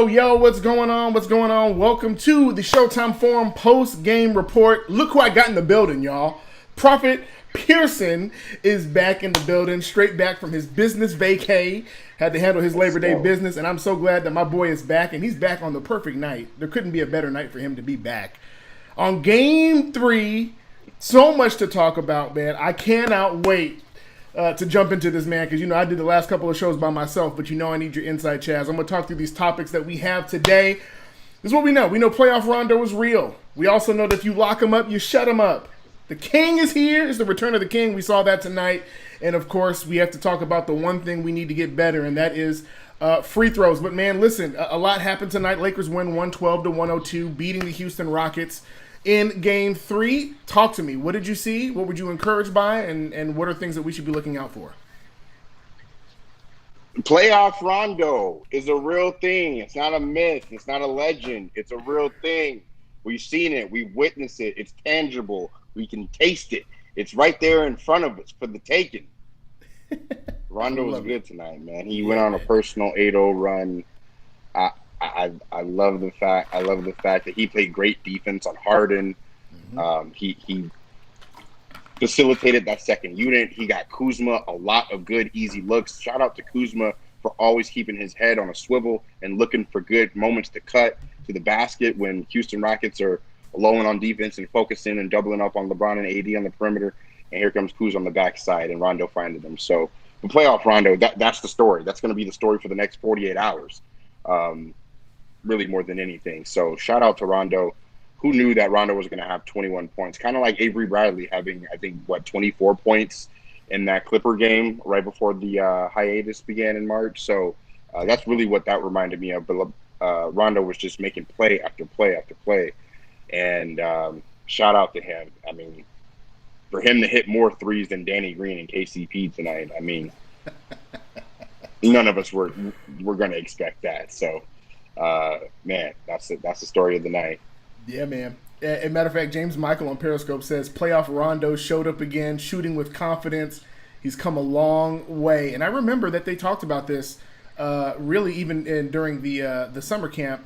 Yo, what's going on? Welcome to the Showtime Forum post-game report. Look who I got in the building, y'all. Prophet Pearson is back in the building, straight back from his business vacay. Had to handle his Labor Day business, and I'm so glad that my boy is back, and he's back on the perfect night. There couldn't be a better night for him to be back. On Game 3, so much to talk about, man. I cannot wait to jump into this, man, because, I did the last couple of shows by myself, but I need your insight, Chaz. I'm going to talk through these topics that we have today. This is what we know. We know playoff Rondo is real. We also know that if you lock him up, you shut him up. The king is here. It's the return of the king. We saw that tonight. And, of course, we have to talk about the one thing we need to get better, and that is free throws. But, man, listen, a lot happened tonight. Lakers win 112-102, beating the Houston Rockets in Game 3. Talk to me. What did you see? What were you encouraged by? And what are things that we should be looking out for? Playoff Rondo is a real thing. It's not a myth. It's not a legend. It's a real thing. We've seen it. We've witnessed it. It's tangible. We can taste it. It's right there in front of us for the taking. Rondo was good tonight, man. He went on a personal 8-0 run. I love the fact that he played great defense on Harden. Mm-hmm. He facilitated that second unit. He got Kuzma a lot of good, easy looks. Shout out to Kuzma for always keeping his head on a swivel and looking for good moments to cut to the basket when Houston Rockets are lowing on defense and focusing and doubling up on LeBron and AD on the perimeter. And here comes Kuz on the backside, and Rondo finding them. So the playoff Rondo, that's the story. That's going to be the story for the next 48 hours. Really more than anything. So shout out to Rondo. Who knew that Rondo was going to have 21 points? Kind of like Avery Bradley having, 24 points in that Clipper game right before the hiatus began in March. So that's really what that reminded me of. But Rondo was just making play after play after play. And shout out to him. I mean, for him to hit more threes than Danny Green and KCP tonight, none of us were going to expect that. So, man, that's the story of the night. Yeah, man. As a matter of fact, James Michael on Periscope says playoff Rondo showed up again, shooting with confidence. He's come a long way, and I remember that they talked about this really even during the summer camp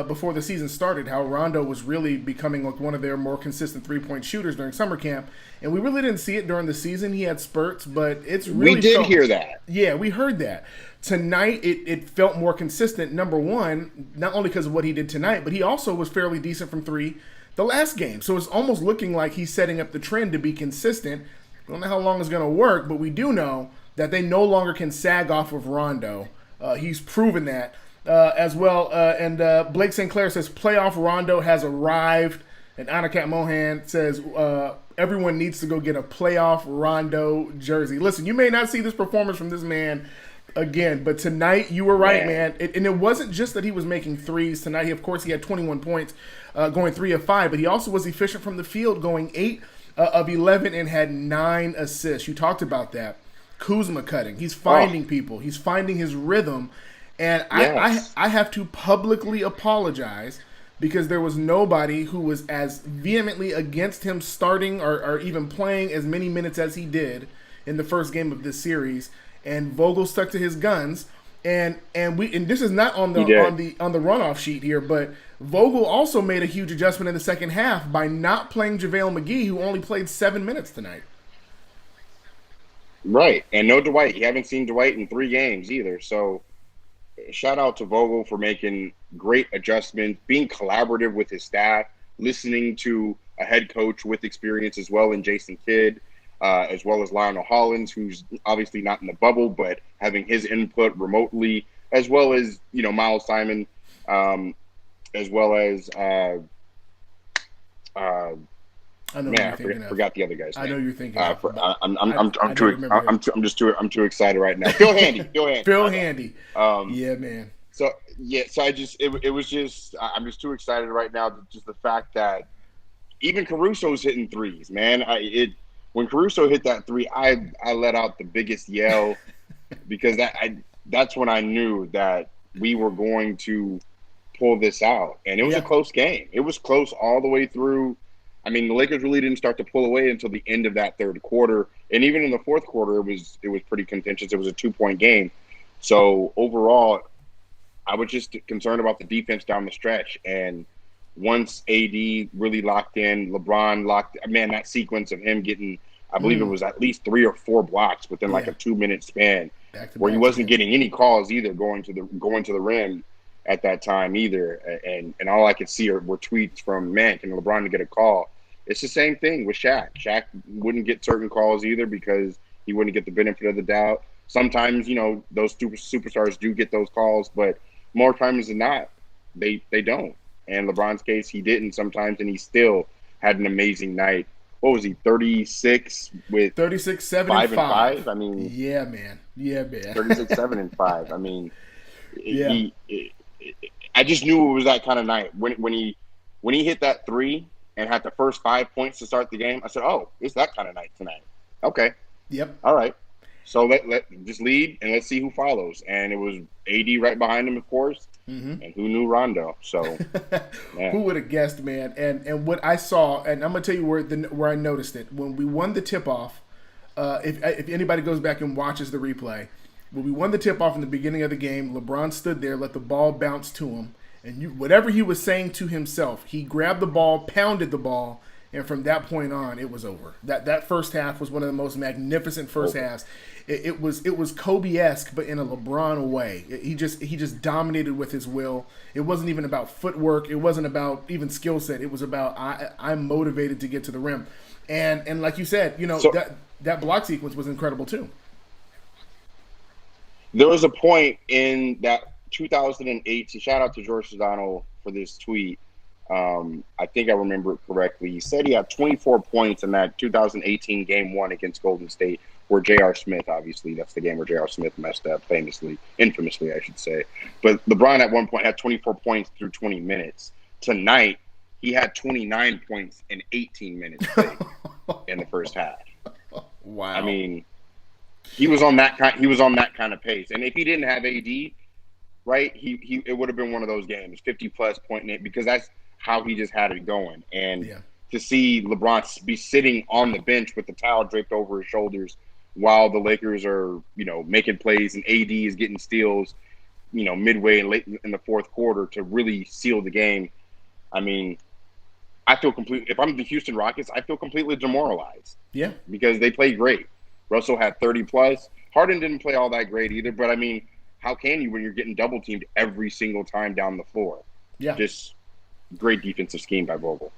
before the season started. How Rondo was really becoming like one of their more consistent 3-point shooters during summer camp, and we really didn't see it during the season. He had spurts, but it's really hear that. Yeah, we heard that. Tonight, it felt more consistent, number one, not only because of what he did tonight, but he also was fairly decent from three the last game. So it's almost looking like he's setting up the trend to be consistent. I don't know how long it's going to work, but we do know that they no longer can sag off of Rondo. He's proven that as well. And Blake St. Clair says, playoff Rondo has arrived. And Anakat Mohan says, everyone needs to go get a playoff Rondo jersey. Listen, you may not see this performance from this man again, but tonight you were right, man. And it wasn't just that he was making threes tonight. Of course, he had 21 points, going 3 of 5, but he also was efficient from the field, going 8 of 11 and had 9 assists. You talked about that. Kuzma cutting. He's finding people. He's finding his rhythm. And I have to publicly apologize because there was nobody who was as vehemently against him starting or even playing as many minutes as he did in the first game of this series. And Vogel stuck to his guns, and this is not on the runoff sheet here, but Vogel also made a huge adjustment in the second half by not playing JaVale McGee, who only played 7 minutes tonight. Right, and no Dwight. You haven't seen Dwight in 3 games either. So, shout out to Vogel for making great adjustments, being collaborative with his staff, listening to a head coach with experience as well in Jason Kidd. As well as Lionel Hollins, who's obviously not in the bubble, but having his input remotely, as well as, Miles Simon, as well as I know who Man, you're thinking of. forgot the other guy's I know name. you're thinking of, but I I'm don't too remember him. I'm too excited right now. Phil Handy, Phil Handy. Phil My bad. Handy. Um, Yeah, man. so yeah, so it was just I'm just too excited right now. Just the fact that even Caruso's hitting threes, man. When Caruso hit that three, I let out the biggest yell because that's when I knew that we were going to pull this out, and it was a Yeah. close game. It was close all the way through. I mean, the Lakers really didn't start to pull away until the end of that third quarter, and even in the fourth quarter, it was pretty contentious. It was a 2-point game, so overall, I was just concerned about the defense down the stretch. And once AD really locked in, LeBron locked. Man, that sequence of him getting, I believe it was at least 3 or 4 blocks within like a 2-minute span, Back to where he back, wasn't man. getting any calls either going to the rim at that time either. And all I could see were tweets from, man, can LeBron get a call? It's the same thing with Shaq. Shaq wouldn't get certain calls either because he wouldn't get the benefit of the doubt. Sometimes, those superstars do get those calls, but more times than not, they don't. And LeBron's case, he didn't sometimes, and he still had an amazing night. What was he, 36 with 36, 7, 5 and and 5. 5? I mean, Yeah, man. Yeah, man. 36, 7 and 5. I mean, Yeah. I just knew it was that kind of night when he hit that three and had the first 5 points to start the game. I said, "Oh, it's that kind of night tonight." Okay, Yep. all right. So let just lead and let's see who follows. And it was AD right behind him, of course. Mm-hmm. And who knew Rondo? So Who would have guessed, man? And what I saw, and I'm gonna tell you where I noticed it when we won the tip off. If anybody goes back and watches the replay, when we won the tip off in the beginning of the game, LeBron stood there, let the ball bounce to him, and whatever he was saying to himself, he grabbed the ball, pounded the ball, and from that point on, it was over. That first half was one of the most magnificent first halves. It was Kobe-esque, but in a LeBron way. He just dominated with his will. It wasn't even about footwork. It wasn't about even skill set. It was about I'm motivated to get to the rim, and like you said, that block sequence was incredible too. there was a point in that 2008. So shout out to George Sedano for this tweet. I think I remember it correctly. He said he had 24 points in that 2018 Game 1 against Golden State, where J.R. Smith, obviously, that's the game where J.R. Smith messed up, infamously, I should say. But LeBron at one point had 24 points through 20 minutes. Tonight, he had 29 points in 18 minutes played in the first half. Wow. I mean, he was on that kind of pace. And if he didn't have AD, right, it would have been one of those games, 50-plus point, because that's how he just had it going. And to see LeBron be sitting on the bench with the towel draped over his shoulders while the Lakers are, making plays and AD is getting steals, midway and late in the fourth quarter to really seal the game. I mean, if I'm the Houston Rockets, I feel completely demoralized. Yeah. Because they played great. Russell had 30-plus. Harden didn't play all that great either, but I mean, how can you when you're getting double teamed every single time down the floor? Yeah. Just great defensive scheme by Vogel.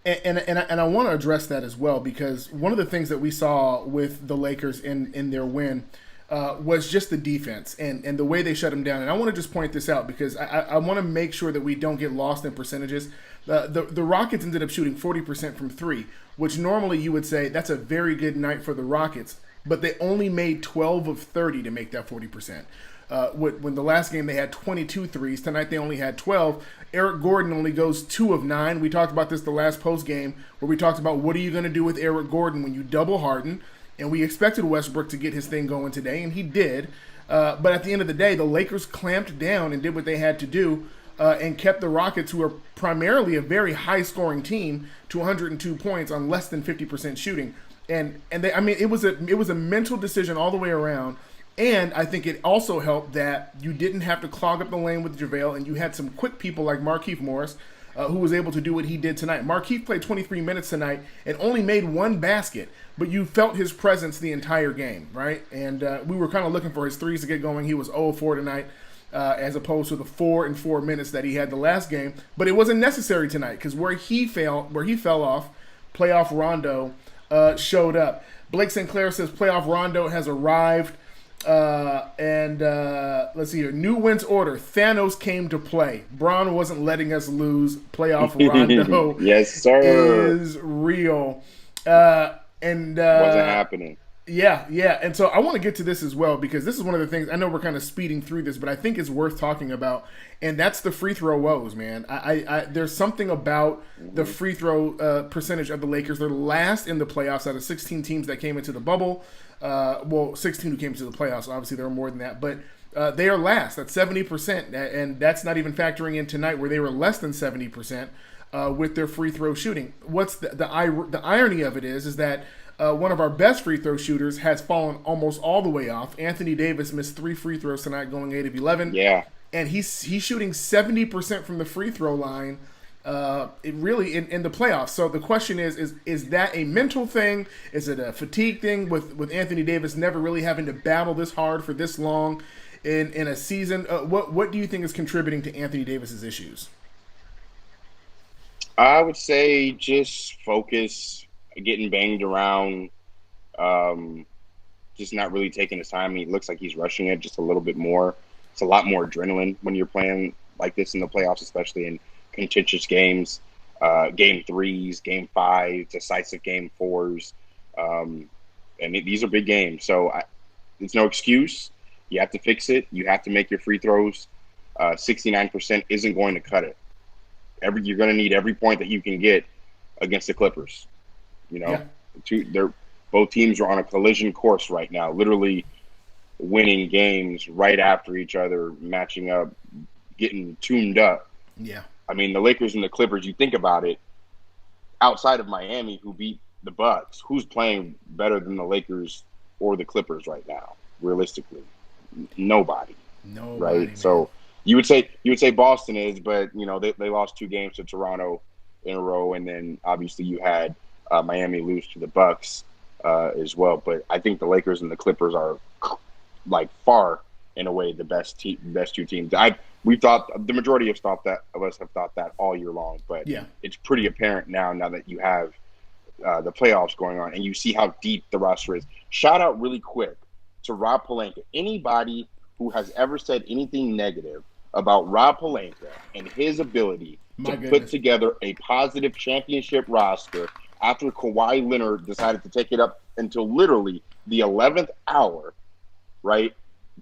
And I want to address that as well, because one of the things that we saw with the Lakers in their win was just the defense and the way they shut them down. And I want to just point this out because I want to make sure that we don't get lost in percentages. The Rockets ended up shooting 40% from three, which normally you would say that's a very good night for the Rockets, but they only made 12 of 30 to make that 40%. When the last game they had 22 threes, tonight they only had 12. Eric Gordon only goes 2 of 9. We talked about this the last post game where we talked about what are you going to do with Eric Gordon when you double Harden, and we expected Westbrook to get his thing going today, and he did. But at the end of the day, the Lakers clamped down and did what they had to do and kept the Rockets, who are primarily a very high-scoring team, to 102 points on less than 50% shooting. And it was a mental decision all the way around. And I think it also helped that you didn't have to clog up the lane with JaVale, and you had some quick people like Markieff Morris, who was able to do what he did tonight. Markieff played 23 minutes tonight and only made one basket, but you felt his presence the entire game, right? And we were kind of looking for his threes to get going. He was 0-4 tonight, as opposed to the 4 and 4 minutes that he had the last game. But it wasn't necessary tonight because where he fell off, playoff Rondo showed up. Blake Sinclair says playoff Rondo has arrived. Let's see here. New wins order. Thanos came to play. Braun wasn't letting us lose. Playoff Rondo Yes, sir. is real. And Wasn't happening. Yeah, yeah. And so I want to get to this as well because this is one of the things, I know we're kind of speeding through this, but I think it's worth talking about. And that's the free throw woes, man. There's something about the free throw percentage of the Lakers. They're last in the playoffs out of 16 teams that came into the bubble. 16 who came to the playoffs. Obviously, there were more than that. But they are last at 70%. And that's not even factoring in tonight where they were less than 70% with their free throw shooting. What's the irony of it is that one of our best free throw shooters has fallen almost all the way off. Anthony Davis missed 3 free throws tonight, going 8 of 11. Yeah, and he's shooting 70% from the free throw line. It really in the playoffs. So the question is that a mental thing? Is it a fatigue thing with Anthony Davis never really having to battle this hard for this long in a season? What do you think is contributing to Anthony Davis's issues? I would say just focus, getting banged around, just not really taking his time. He looks like he's rushing it just a little bit more. It's a lot more adrenaline when you're playing like this in the playoffs, especially in contentious games, game 3s, game 5, decisive game 4s. These are big games. So there's no excuse. You have to fix it. You have to make your free throws. 69% isn't going to cut it. You're going to need every point that you can get against the Clippers. You know, both teams are on a collision course right now, literally winning games right after each other, matching up, getting tuned up. Yeah. I mean, the Lakers and the Clippers, you think about it, outside of Miami, who beat the Bucks, who's playing better than the Lakers or the Clippers right now, realistically? Nobody. Right? Man. So you would say Boston is, but you know, they lost 2 games to Toronto in a row, and then obviously you had Miami lose to the Bucks as well. But I think the Lakers and the Clippers are like far and away the best 2 teams. We thought the majority of us have thought that all year long, but yeah, it's pretty apparent now that you have the playoffs going on and you see how deep the roster is. Shout out really quick to Rob Pelinka. Anybody who has ever said anything negative about Rob Pelinka and his ability to put together a positive championship roster after Kawhi Leonard decided to take it up until literally the 11th hour, right?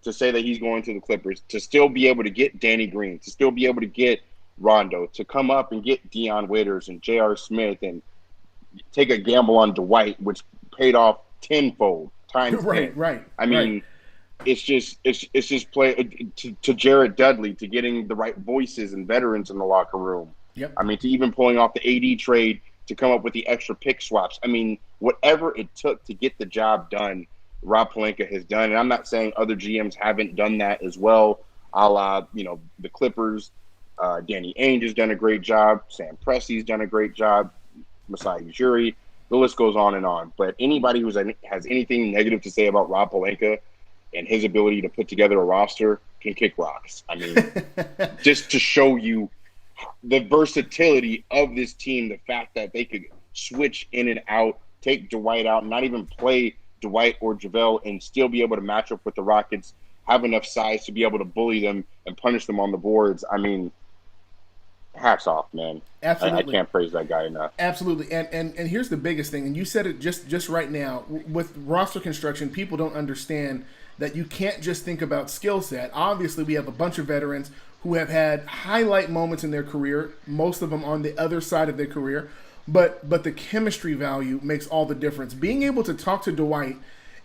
To say that he's going to the Clippers, to still be able to get Danny Green, to still be able to get Rondo, to come up and get Dion Waiters and J.R. Smith and take a gamble on Dwight, which paid off tenfold times. Right. I mean, it's just play to Jared Dudley, to getting the right voices and veterans in the locker room. Yep. I mean, to even pulling off the AD trade to come up with the extra pick swaps. I mean, whatever it took to get the job done, Rob Pelinka has done. And I'm not saying other GMs haven't done that as well, a la, the Clippers. Danny Ainge has done a great job. Sam Presti's done a great job. Masai Ujiri. The list goes on and on. But anybody who has anything negative to say about Rob Pelinka and his ability to put together a roster can kick rocks. I mean, just to show you the versatility of this team, the fact that they could switch in and out, take Dwight out, not even play Dwight or JaVale, and still be able to match up with the Rockets, have enough size to be able to bully them and punish them on the boards. I mean, hats off, man. Absolutely. I can't praise that guy enough. Absolutely. And here's the biggest thing, and you said it just right now. With roster construction, people don't understand that you can't just think about skill set. Obviously, we have a bunch of veterans who have had highlight moments in their career, most of them on the other side of their career. But the chemistry value makes all the difference. Being able to talk to Dwight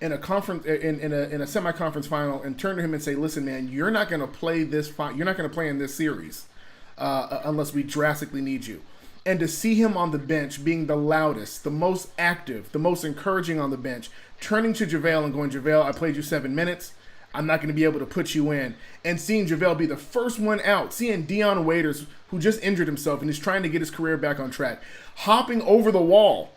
in a conference in a semi-conference final and turn to him and say, "Listen, man, you're not going to play this. You're not going to play in this series unless we drastically need you." And to see him on the bench being the loudest, the most active, the most encouraging on the bench, turning to JaVale and going, "JaVale, I played you 7 minutes. I'm not going to be able to put you in." And seeing JaVale be the first one out, seeing Dion Waiters, who just injured himself and is trying to get his career back on track, hopping over the wall,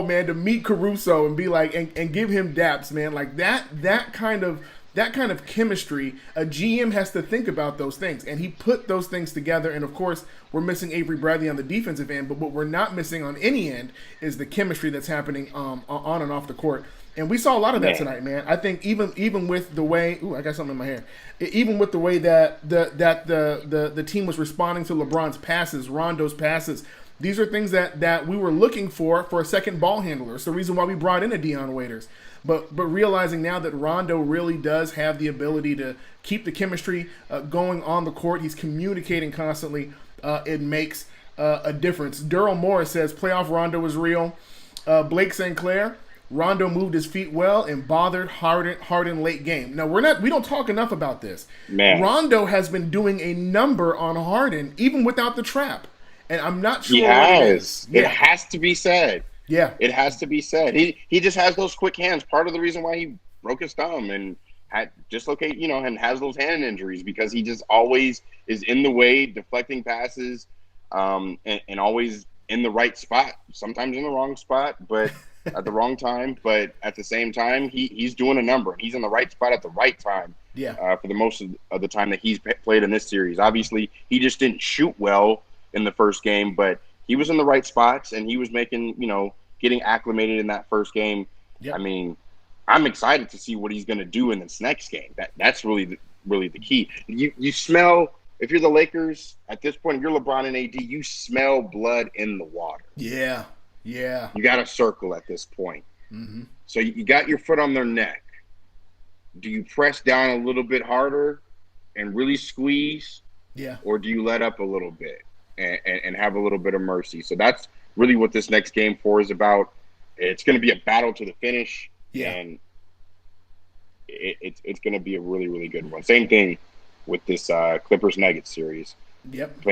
man, to meet Caruso and be like, and give him daps, man, like that kind of chemistry. A GM has to think about those things, and he put those things together. And of course, we're missing Avery Bradley on the defensive end, but what we're not missing on any end is the chemistry that's happening on and off the court. And we saw a lot of that Man, tonight, man. I think even with the way, I got something in my hair. Even with the way that the team was responding to LeBron's passes, Rondo's passes, these are things that we were looking for a second ball handler. It's the reason why we brought in a Dion Waiters. But realizing now that Rondo really does have the ability to keep the chemistry going on the court, he's communicating constantly. It makes a difference. Daryl Morris says playoff Rondo is real. Blake St. Clair, Rondo moved his feet well and bothered Harden late game. Now we don't talk enough about this. man. Rondo has been doing a number on Harden even without the trap, and I'm not sure He what it has. is. It has to be said. Yeah, It has to be said. He just has those quick hands. Part of the reason why he broke his thumb and had dislocate, and has those hand injuries, because he just always is in the way, deflecting passes, and always in the right spot. Sometimes in the wrong spot, but at the wrong time. But at the same time, he's doing a number. He's in the right spot at the right time. Yeah. For the most of the time that he's played in this series. Obviously, he just didn't shoot well in the first game, but he was in the right spots and he was making, getting acclimated in that first game. Yep. I mean, I'm excited to see what he's going to do in this next game. That's really the key. You smell, if you're the Lakers at this point, if you're LeBron and AD, you smell blood in the water. Yeah. You got a circle at this point. Mm-hmm. So you got your foot on their neck. Do you press down a little bit harder and really squeeze? Yeah. Or do you let up a little bit and have a little bit of mercy? So that's really what this next game 4 is about. It's going to be a battle to the finish. Yeah. And it's going to be a really, really good one. Same thing with this Clippers-Nuggets series. Yep.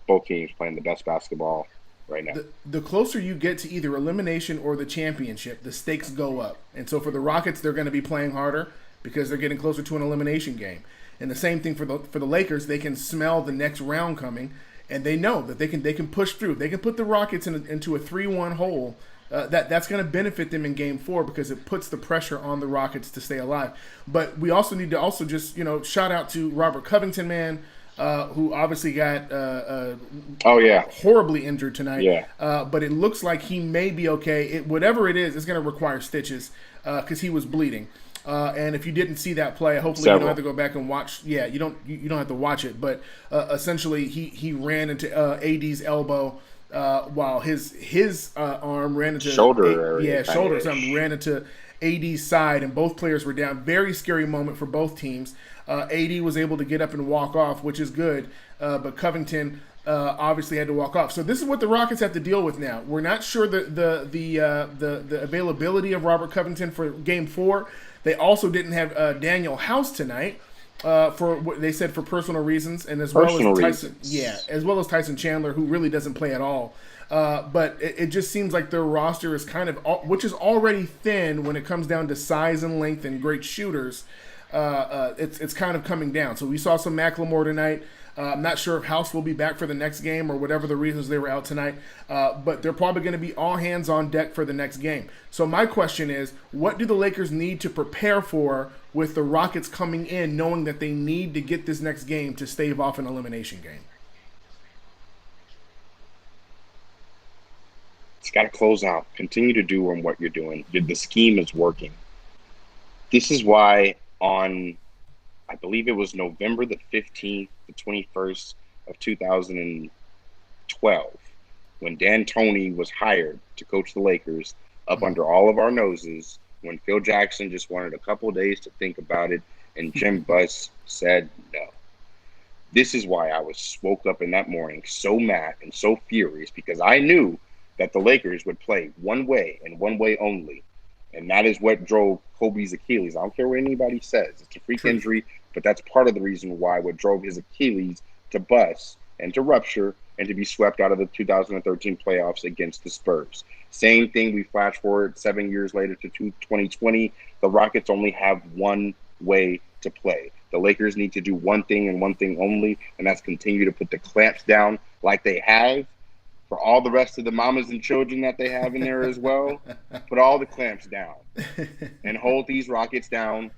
Both teams playing the best basketball right now. The closer you get to either elimination or the championship, the stakes go up. And so for the Rockets, they're going to be playing harder because they're getting closer to an elimination game. And the same thing for the Lakers. They can smell the next round coming, and they know that they can push through. They can put the Rockets into a 3-1 hole. That's going to benefit them in Game 4 because it puts the pressure on the Rockets to stay alive. But we also need to just shout out to Robert Covington, man, who obviously got horribly injured tonight. Yeah. But it looks like he may be okay. Whatever it is, it's going to require stitches because he was bleeding. And if you didn't see that play, hopefully you don't have to go back and watch. Yeah, you don't have to watch it. But essentially, he ran into AD's elbow while his arm ran into shoulder something ran into AD's side, and both players were down. Very scary moment for both teams. AD was able to get up and walk off, which is good. But Covington obviously had to walk off. So this is what the Rockets have to deal with now. We're not sure the availability of Robert Covington for Game 4. They also didn't have Daniel House tonight for what they said for personal reasons, and as well as Tyson Chandler, who really doesn't play at all. But it just seems like their roster is kind of, which is already thin when it comes down to size and length and great shooters. It's kind of coming down. So we saw some McLemore tonight. I'm not sure if House will be back for the next game or whatever the reasons they were out tonight, but they're probably going to be all hands on deck for the next game. So my question is, what do the Lakers need to prepare for with the Rockets coming in, knowing that they need to get this next game to stave off an elimination game? It's got to close out. Continue to do what you're doing. The scheme is working. This is why on, I believe it was November the 15th, the 21st of 2012, when D'Antoni was hired to coach the Lakers up under all of our noses, when Phil Jackson just wanted a couple of days to think about it, and Jim Buss said no. This is why I woke up in that morning so mad and so furious, because I knew that the Lakers would play one way and one way only. And that is what drove Kobe's Achilles. I don't care what anybody says. It's a freak injury, but that's part of the reason why what drove his Achilles to bust and to rupture and to be swept out of the 2013 playoffs against the Spurs. Same thing, we flash forward 7 years later to 2020. The Rockets only have one way to play. The Lakers need to do one thing and one thing only, and that's continue to put the clamps down like they have. For all the rest of the mamas and children that they have in there as well, put all the clamps down and hold these Rockets down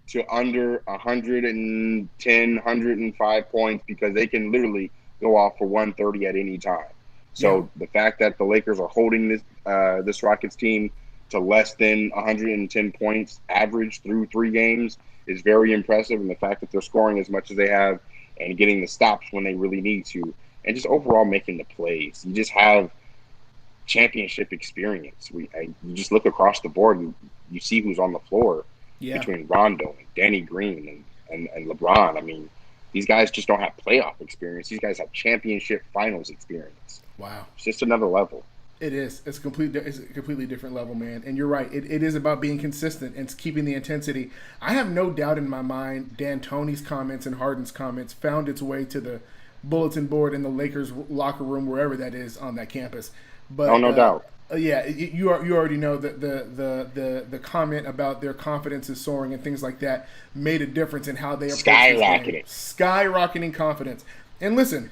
to under 110, 105 points, because they can literally go off for 130 at any time. So the fact that the Lakers are holding this Rockets team to less than 110 points average through 3 games is very impressive. And the fact that they're scoring as much as they have and getting the stops when they really need to, and just overall making the plays. You just have championship experience. You just look across the board and you see who's on the floor between Rondo and Danny Green and LeBron. I mean, these guys just don't have playoff experience. These guys have championship finals experience. Wow. It's just another level. It is. It's a completely different level, man. And you're right. It is about being consistent and keeping the intensity. I have no doubt in my mind D'Antoni's comments and Harden's comments found its way to the bulletin board in the Lakers locker room, wherever that is on that campus. But no doubt. Yeah, you already know that the comment about their confidence is soaring and things like that made a difference in how they approach skyrocketing confidence. And listen,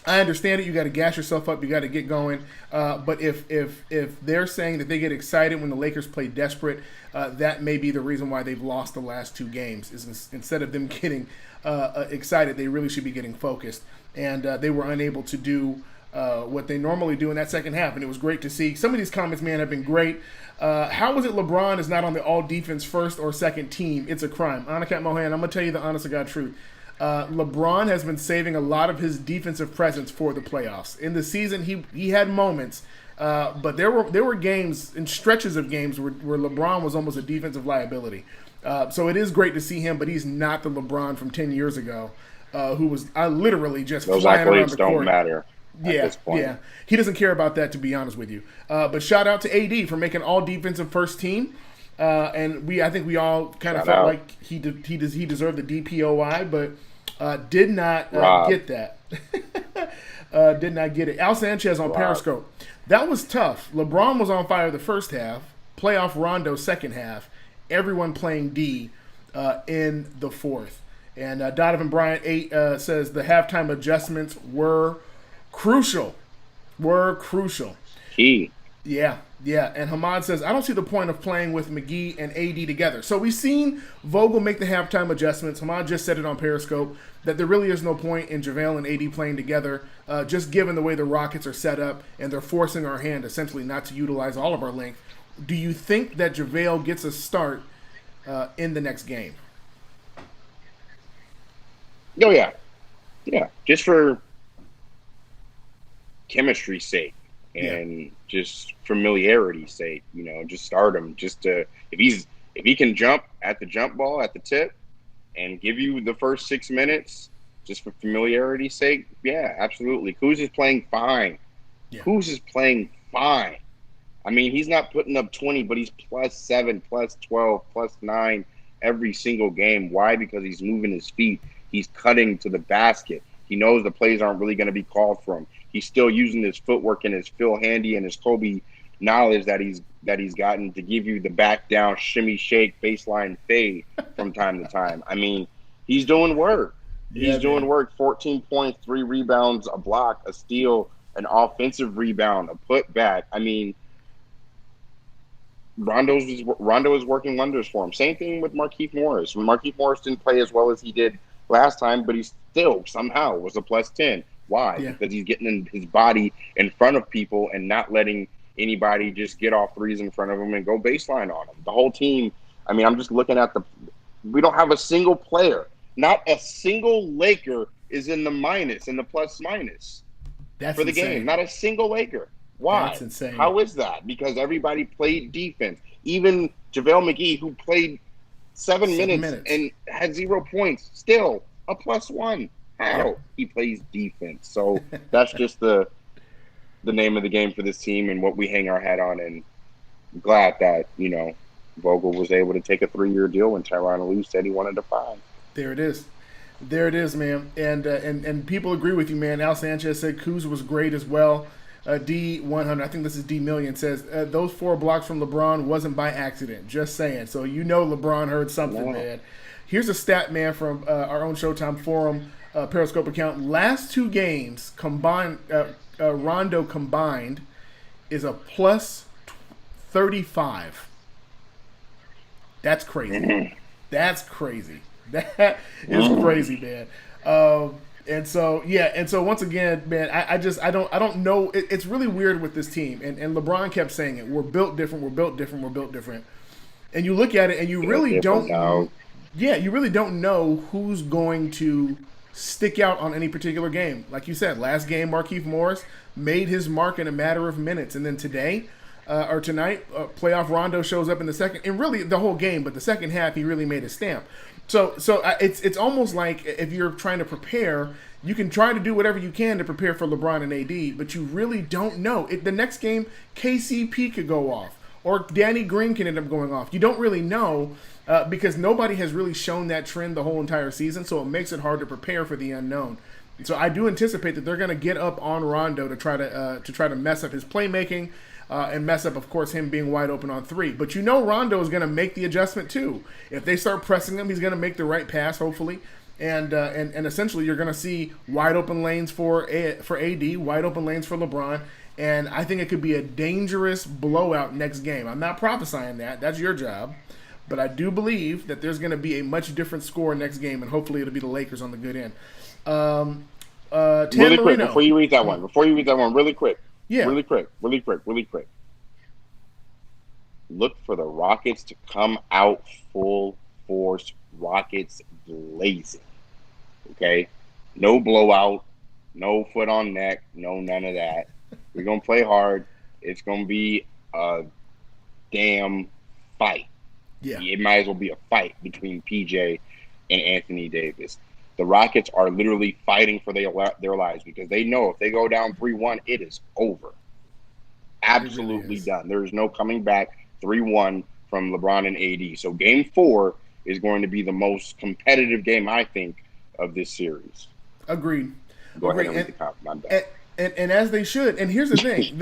I understand it. You got to gas yourself up. You got to get going. But if they're saying that they get excited when the Lakers play desperate, that may be the reason why they've lost the last 2 games. Is instead of them getting excited, they really should be getting focused. And they were unable to do what they normally do in that second half. And it was great to see. Some of these comments, man, have been great. How is it LeBron is not on the all-defense first or second team? It's a crime. Anakat Mohan, I'm going to tell you the honest-to-God truth. LeBron has been saving a lot of his defensive presence for the playoffs. In the season, he had moments, but there were games and stretches of games where LeBron was almost a defensive liability. So it is great to see him, but he's not the LeBron from 10 years ago, who was literally just flying around the court. Those accolades don't matter. Yeah. He doesn't care about that, to be honest with you. But shout out to AD for making all defensive first team. And I think we all kind of felt like he deserved the DPOI, but did not get that. Did not get it. Al Sanchez on Periscope. That was tough. LeBron was on fire the first half. Playoff Rondo second half. Everyone playing D in the fourth. And Donovan Bryant 8 says the halftime adjustments were crucial. Key. Yeah. And Hamad says, I don't see the point of playing with McGee and AD together. So we've seen Vogel make the halftime adjustments. Hamad just said it on Periscope that there really is no point in JaVale and AD playing together, just given the way the Rockets are set up and they're forcing our hand essentially not to utilize all of our length. Do you think that JaVale gets a start in the next game? Oh, yeah. Yeah, just for chemistry's sake. And just familiarity's sake, just start him. Just to if he can jump at the jump ball at the tip and give you the first 6 minutes, just for familiarity's sake, yeah, absolutely. Kuz is playing fine. Kuz is playing fine. I mean, he's not putting up 20, but he's +7, +12, +9 every single game. Why? Because he's moving his feet. He's cutting to the basket. He knows the plays aren't really going to be called for him. He's still using his footwork and his Phil Handy and his Kobe knowledge that he's gotten to give you the back down, shimmy, shake, baseline fade from time to time. I mean, he's doing work. He's doing work. 14 points, 3 rebounds, a block, a steal, an offensive rebound, a putback. I mean, Rondo is working wonders for him. Same thing with Markieff Morris. Markieff Morris didn't play as well as he did last time, but he still somehow was a +10. Why? Yeah. Because he's getting his body in front of people and not letting anybody just get off threes in front of him and go baseline on him. The whole team, I mean, I'm just looking at we don't have a single player. Not a single Laker is in the minus, in the plus-minus for the game. Not a single Laker. Why? That's insane. How is that? Because everybody played defense. Even JaVale McGee, who played 7 minutes and had 0 points, still a +1. How? He plays defense. So that's just the name of the game for this team and what we hang our hat on. And I'm glad that, Vogel was able to take a 3-year deal when Tyronn Lue said he wanted a 5. There it is, man. And people agree with you, man. Al Sanchez said Kuz was great as well. D100, I think this is D Million, says those 4 blocks from LeBron wasn't by accident. Just saying. So LeBron heard something, man. Here's a stat, man, from our own Showtime Forum Periscope account. Last 2 games combined, Rondo combined is a +35. That's crazy. That's crazy. That is crazy, man. And so yeah, and so once again, man, I don't know. It's really weird with this team, and LeBron kept saying it. We're built different. We're built different. We're built different. And you look at it, and you Built really different, don't. dog. Yeah, you really don't know who's going to stick out on any particular game. Like you said, last game, Markieff Morris made his mark in a matter of minutes, and then today. Or tonight, playoff Rondo shows up in the second, and really the whole game, but the second half he really made a stamp. It's almost like if you're trying to prepare, you can try to do whatever you can to prepare for LeBron and AD, but you really don't know. The next game, KCP could go off, or Danny Green can end up going off. You don't really know because nobody has really shown that trend the whole entire season, so it makes it hard to prepare for the unknown. So I do anticipate that they're going to get up on Rondo to try to mess up his playmaking. And mess up, of course, him being wide open on three. But you know Rondo is going to make the adjustment too. If they start pressing him, he's going to make the right pass, hopefully. And essentially you're going to see wide open lanes for AD, wide open lanes for LeBron. And I think it could be a dangerous blowout next game. I'm not prophesying that. That's your job. But I do believe that there's going to be a much different score next game, and hopefully it'll be the Lakers on the good end. Really quick, before you read that one, really quick. Yeah. Really quick. Look for the Rockets to come out full force. Rockets blazing. Okay? No blowout. No foot on neck. No none of that. We're going to play hard. It's going to be a damn fight. Yeah. It might as well be a fight between PJ and Anthony Davis. The Rockets are literally fighting for their lives because they know if they go down 3-1, it is over. Absolutely really done. There is no coming back 3-1 from LeBron and AD. So game 4 is going to be the most competitive game, I think, of this series. Agreed. Go ahead and read the comment. My bad. And as they should. And here's the thing,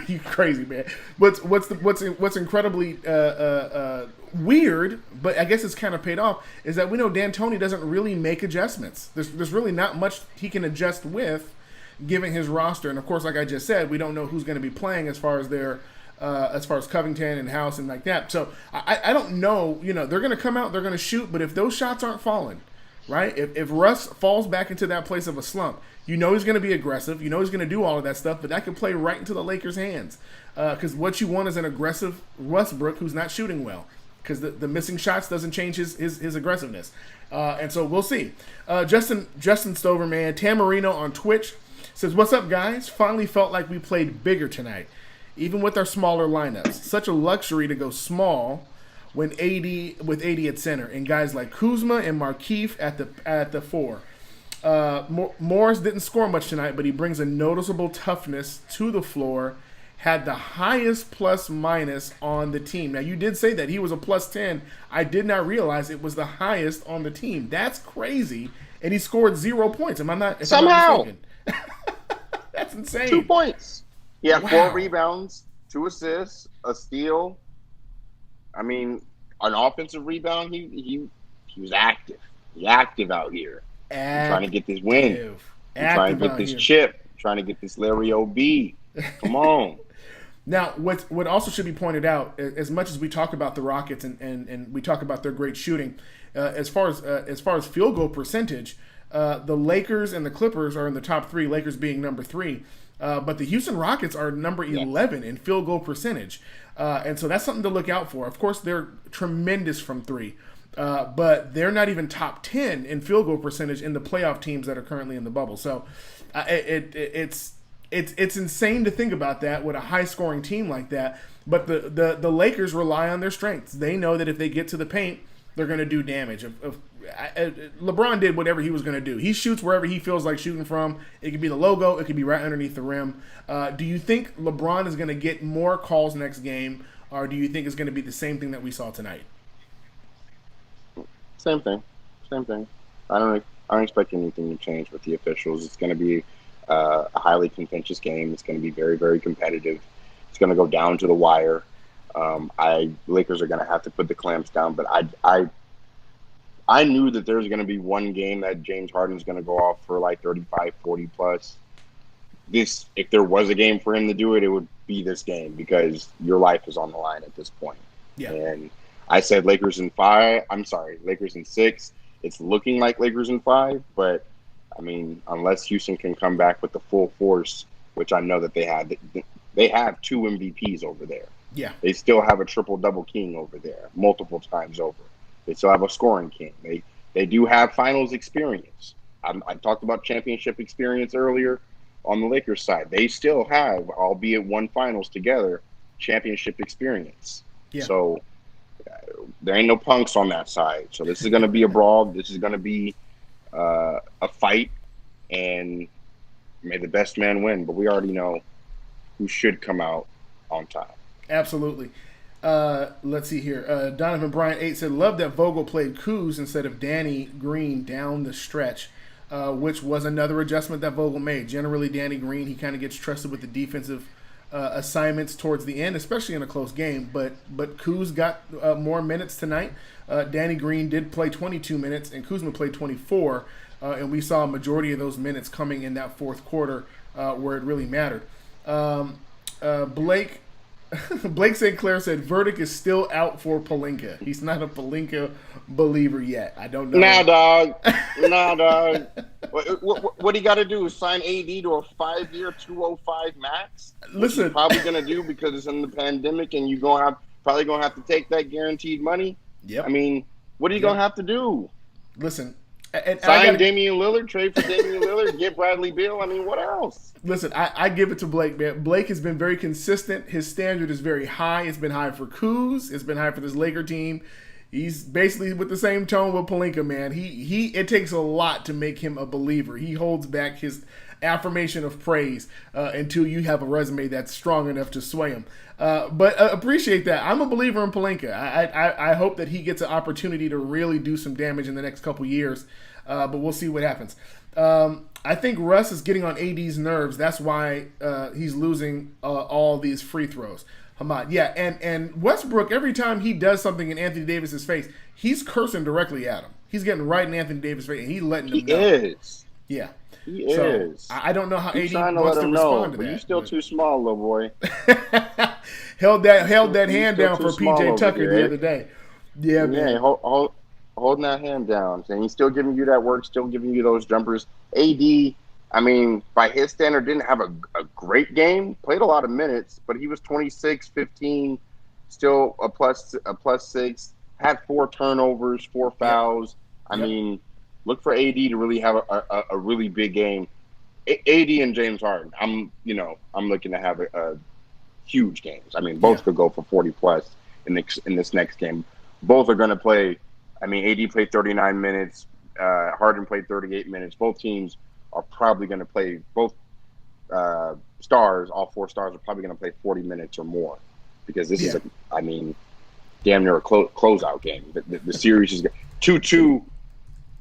you crazy man. What's incredibly weird, but I guess it's kind of paid off, is that we know D'Antoni doesn't really make adjustments. There's really not much he can adjust with, given his roster. And of course, like I just said, we don't know who's going to be playing as far as Covington and House and like that. So I don't know. You know, they're going to come out, they're going to shoot, but if those shots aren't falling, right? If Russ falls back into that place of a slump, you know he's going to be aggressive. You know he's going to do all of that stuff, but that can play right into the Lakers' hands. Because what you want is an aggressive Westbrook who's not shooting well. Because the missing shots doesn't change his aggressiveness. And so we'll see. Justin Stover, man. Tamarino on Twitch says, "What's up, guys? Finally felt like we played bigger tonight. Even with our smaller lineups. Such a luxury to go small with AD at center. And guys like Kuzma and Markieff at the 4. Morris didn't score much tonight, but he brings a noticeable toughness to the floor. Had the highest plus minus on the team." Now, you did say that he was a plus 10. I did not realize it was the highest on the team. That's crazy. And he scored 0 points. Am I not? Somehow. I'm not That's insane. 2 points. He had 4 Wow. rebounds, 2 assists, a steal. I mean, an offensive rebound, he was active. He's active out here. Trying to get this win. Trying to get this chip. Trying to get this Larry O.B. Come on. Now, what also should be pointed out, as much as we talk about the Rockets and we talk about their great shooting, as far as field goal percentage, the Lakers and the Clippers are in the top 3. Lakers being number 3, but the Houston Rockets are number 11 in field goal percentage, and so that's something to look out for. Of course, they're tremendous from 3. But they're not even top 10 in field goal percentage in the playoff teams that are currently in the bubble. So it's insane to think about that with a high scoring team like that. But the Lakers rely on their strengths. They know that if they get to the paint, they're going to do damage. LeBron did whatever he was going to do. He shoots wherever he feels like shooting from. It could be the logo. It could be right underneath the rim. Do you think LeBron is going to get more calls next game, or do you think it's going to be the same thing that we saw tonight? Same thing. I don't expect anything to change with the officials. It's going to be a highly contentious game. It's going to be very, very competitive. It's going to go down to the wire. Lakers are going to have to put the clamps down, but I knew that there's going to be one game that James Harden's going to go off for like 35, 40 plus. If there was a game for him to do it, it would be this game because your life is on the line at this point. Yeah. And I said Lakers in 6. It's looking like Lakers in 5, but I mean, unless Houston can come back with the full force, which I know that they have two MVPs over there. Yeah. They still have a triple-double king over there, multiple times over. They still have a scoring king. They do have finals experience. I talked about championship experience earlier on the Lakers side. They still have, albeit one finals together, championship experience. Yeah. So there ain't no punks on that side. So this is going to be a brawl. This is going to be a fight, and may the best man win. But we already know who should come out on top. Absolutely. Let's see here. Donovan Bryant 8 said, love that Vogel played Kuz instead of Danny Green down the stretch, which was another adjustment that Vogel made. Generally, Danny Green, he kind of gets trusted with the defensive assignments towards the end, especially in a close game. But Kuz got more minutes tonight. Danny Green did play 22 minutes, and Kuzma played 24. And we saw a majority of those minutes coming in that fourth quarter where it really mattered. Blake St. Clair said verdict is still out for Pelinka. He's not a Pelinka believer yet. I don't know. Nah, dog. What he got to do is sign AD to a 5-year, 205 max. Listen, he's probably gonna do because it's in the pandemic, and you're probably gonna have to take that guaranteed money. Yep. I mean, what are you gonna have to do? Listen. Sign Damian Lillard, trade for Damian Lillard, get Bradley Beal. I mean, what else? Listen, I give it to Blake, man. Blake has been very consistent. His standard is very high. It's been high for Kuz. It's been high for this Laker team. He's basically with the same tone with Pelinka, man. It takes a lot to make him a believer. He holds back his affirmation of praise until you have a resume that's strong enough to sway him. But appreciate that. I'm a believer in Pelinka. I hope that he gets an opportunity to really do some damage in the next couple years, but we'll see what happens. I think Russ is getting on AD's nerves. That's why he's losing all these free throws. Hamad, yeah, and Westbrook, every time he does something in Anthony Davis's face, he's cursing directly at him. He's getting right in Anthony Davis' face, and he's letting him know. He is. Yeah. He is. I don't know how He's AD trying to wants let to him respond know, to but that. you're still too small, little boy. held that hand still down too for small PJ over Tucker there. the other day. Yeah, man. Yeah, holding that hand down, and he's still giving you that work, still giving you those jumpers. AD, I mean, by his standard, didn't have a great game. Played a lot of minutes, but he was 26, 15, still a plus 6. Had 4 turnovers, 4 fouls. I mean, look for AD to really have a really big game. AD and James Harden, I'm looking to have a huge games. I mean, both could go for 40 plus in this next game. Both are going to play. I mean, AD played 39 minutes. Harden played 38 minutes. Both teams are probably going to play. Both stars, all 4 stars, are probably going to play 40 minutes or more, because this is damn near a closeout game. The series is 2-2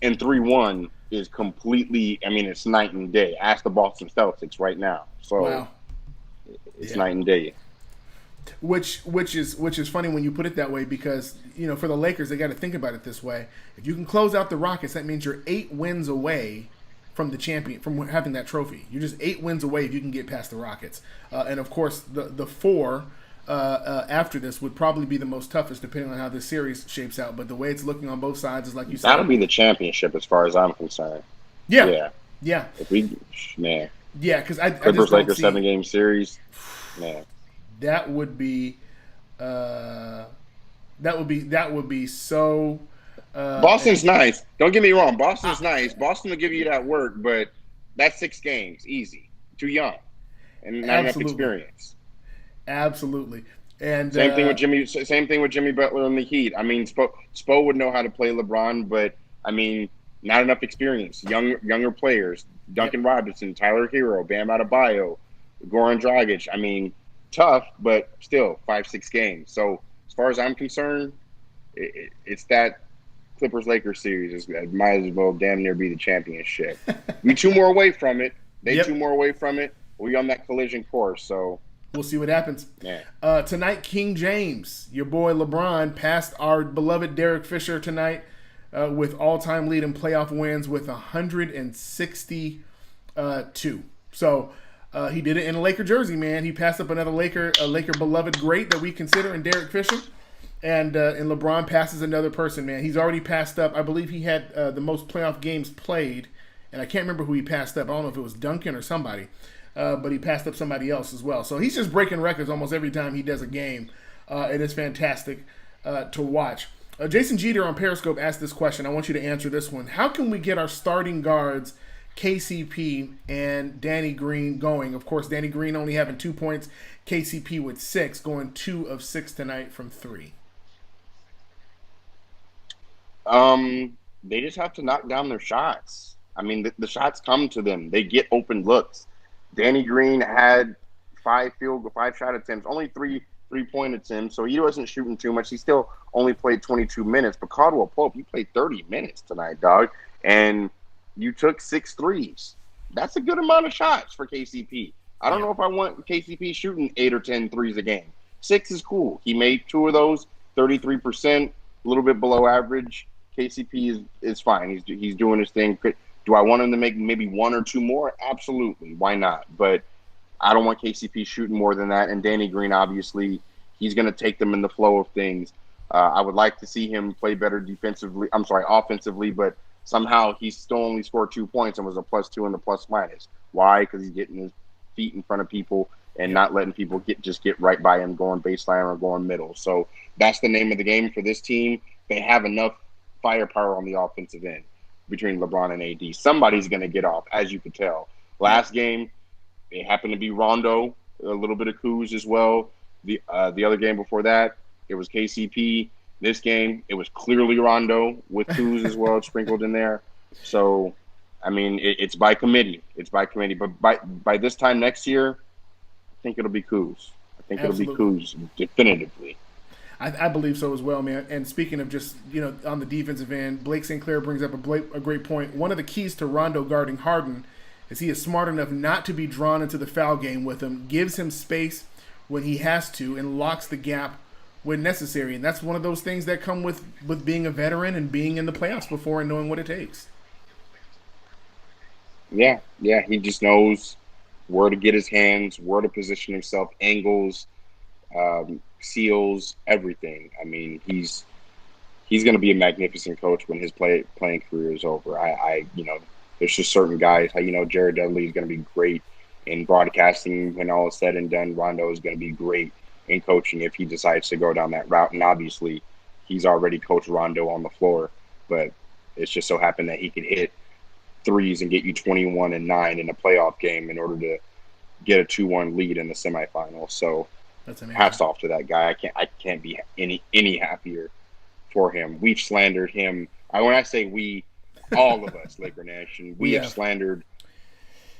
and 3-1 is completely. I mean, it's night and day. Ask the Boston Celtics right now. So it's night and day. Which is funny when you put it that way, because for the Lakers, they got to think about it this way. If you can close out the Rockets, that means you're 8 wins away from the champion, from having that trophy. You're just 8 wins away if you can get past the Rockets. And of course, the 4 after this would probably be the most toughest, depending on how this series shapes out. But the way it's looking on both sides is like you said. That'll be the championship, as far as I'm concerned. Yeah. If we, man. Yeah, because I Clippers just don't Lakers see 7-game series, man. That would be so. Boston's nice. Don't get me wrong. Boston's nice. Boston will give you that work, but that's 6 games, easy. Too young, and not enough experience. Absolutely. And same thing with Jimmy. Same thing with Jimmy Butler and the Heat. I mean, Spo would know how to play LeBron, but I mean, not enough experience. Younger players. Duncan Robinson, Tyler Hero, Bam Adebayo, Goran Dragic. I mean, tough, but still 5-6 games. So as far as I'm concerned, it's that Clippers-Lakers series. It might as well damn near be the championship. We 2 more away from it. They 2 more away from it. We on that collision course. So we'll see what happens. Yeah. Tonight, King James, your boy LeBron, passed our beloved Derek Fisher tonight with all-time lead in playoff wins with 162. So he did it in a Laker jersey, man. He passed up another Laker beloved great that we consider in Derek Fisher. And LeBron passes another person, man. He's already passed up. I believe he had the most playoff games played and I can't remember who he passed up. I don't know if it was Duncan or somebody, but he passed up somebody else as well. So he's just breaking records almost every time he does a game. It is fantastic to watch. Jason Jeter on Periscope asked this question. I want you to answer this one. How can we get our starting guards, KCP and Danny Green, going? Of course, Danny Green only having 2 points, KCP with 6, going 2 of 6 tonight from 3. They just have to knock down their shots. I mean, the shots come to them. They get open looks. Danny Green had 5 shot attempts, only 3-point attempts, so he wasn't shooting too much. He still only played 22 minutes. But Caldwell Pope, you played 30 minutes tonight, dog, and you took 6 threes. That's a good amount of shots for KCP. I don't know if I want KCP shooting 8 or 10 threes a game. 6 is cool. He made 2 of those, 33%, a little bit below average. KCP is fine. He's doing his thing. Do I want him to make maybe 1 or 2 more? Absolutely. Why not? But I don't want KCP shooting more than that. And Danny Green, obviously, he's going to take them in the flow of things. I would like to see him play better offensively, but somehow he still only scored 2 points and was a +2 in the plus minus. Why? Because he's getting his feet in front of people and not letting people get right by him, going baseline or going middle. So that's the name of the game for this team. They have enough firepower on the offensive end between LeBron and AD. Somebody's going to get off, as you could tell. Last game, it happened to be Rondo, a little bit of Kuz as well. The other game before that, it was KCP. This game, it was clearly Rondo with Kuz as well sprinkled in there. So, I mean, it's by committee. It's by committee. But by this time next year, I think it'll be Kuz. I think Absolutely. It'll be Kuz definitively. I believe so as well, man. And speaking of just, on the defensive end, Blake St. Clair brings up a great point. One of the keys to Rondo guarding Harden is he is smart enough not to be drawn into the foul game with him, gives him space when he has to, and locks the gap when necessary. And that's one of those things that come with being a veteran and being in the playoffs before and knowing what it takes. Yeah, he just knows where to get his hands, where to position himself, angles, seals, everything. I mean, he's going to be a magnificent coach when his playing career is over. There's just certain guys. Jared Dudley is going to be great in broadcasting when all is said and done. Rondo is going to be great in coaching if he decides to go down that route. And obviously, he's already coached Rondo on the floor, but it's just so happened that he could hit threes and get you 21 and 9 in a playoff game in order to get a 2-1 lead in the semifinals. So that's amazing. Hats off to that guy. I can't be any happier for him. We've slandered him. When I say we, all of us, Laker Nation, we have slandered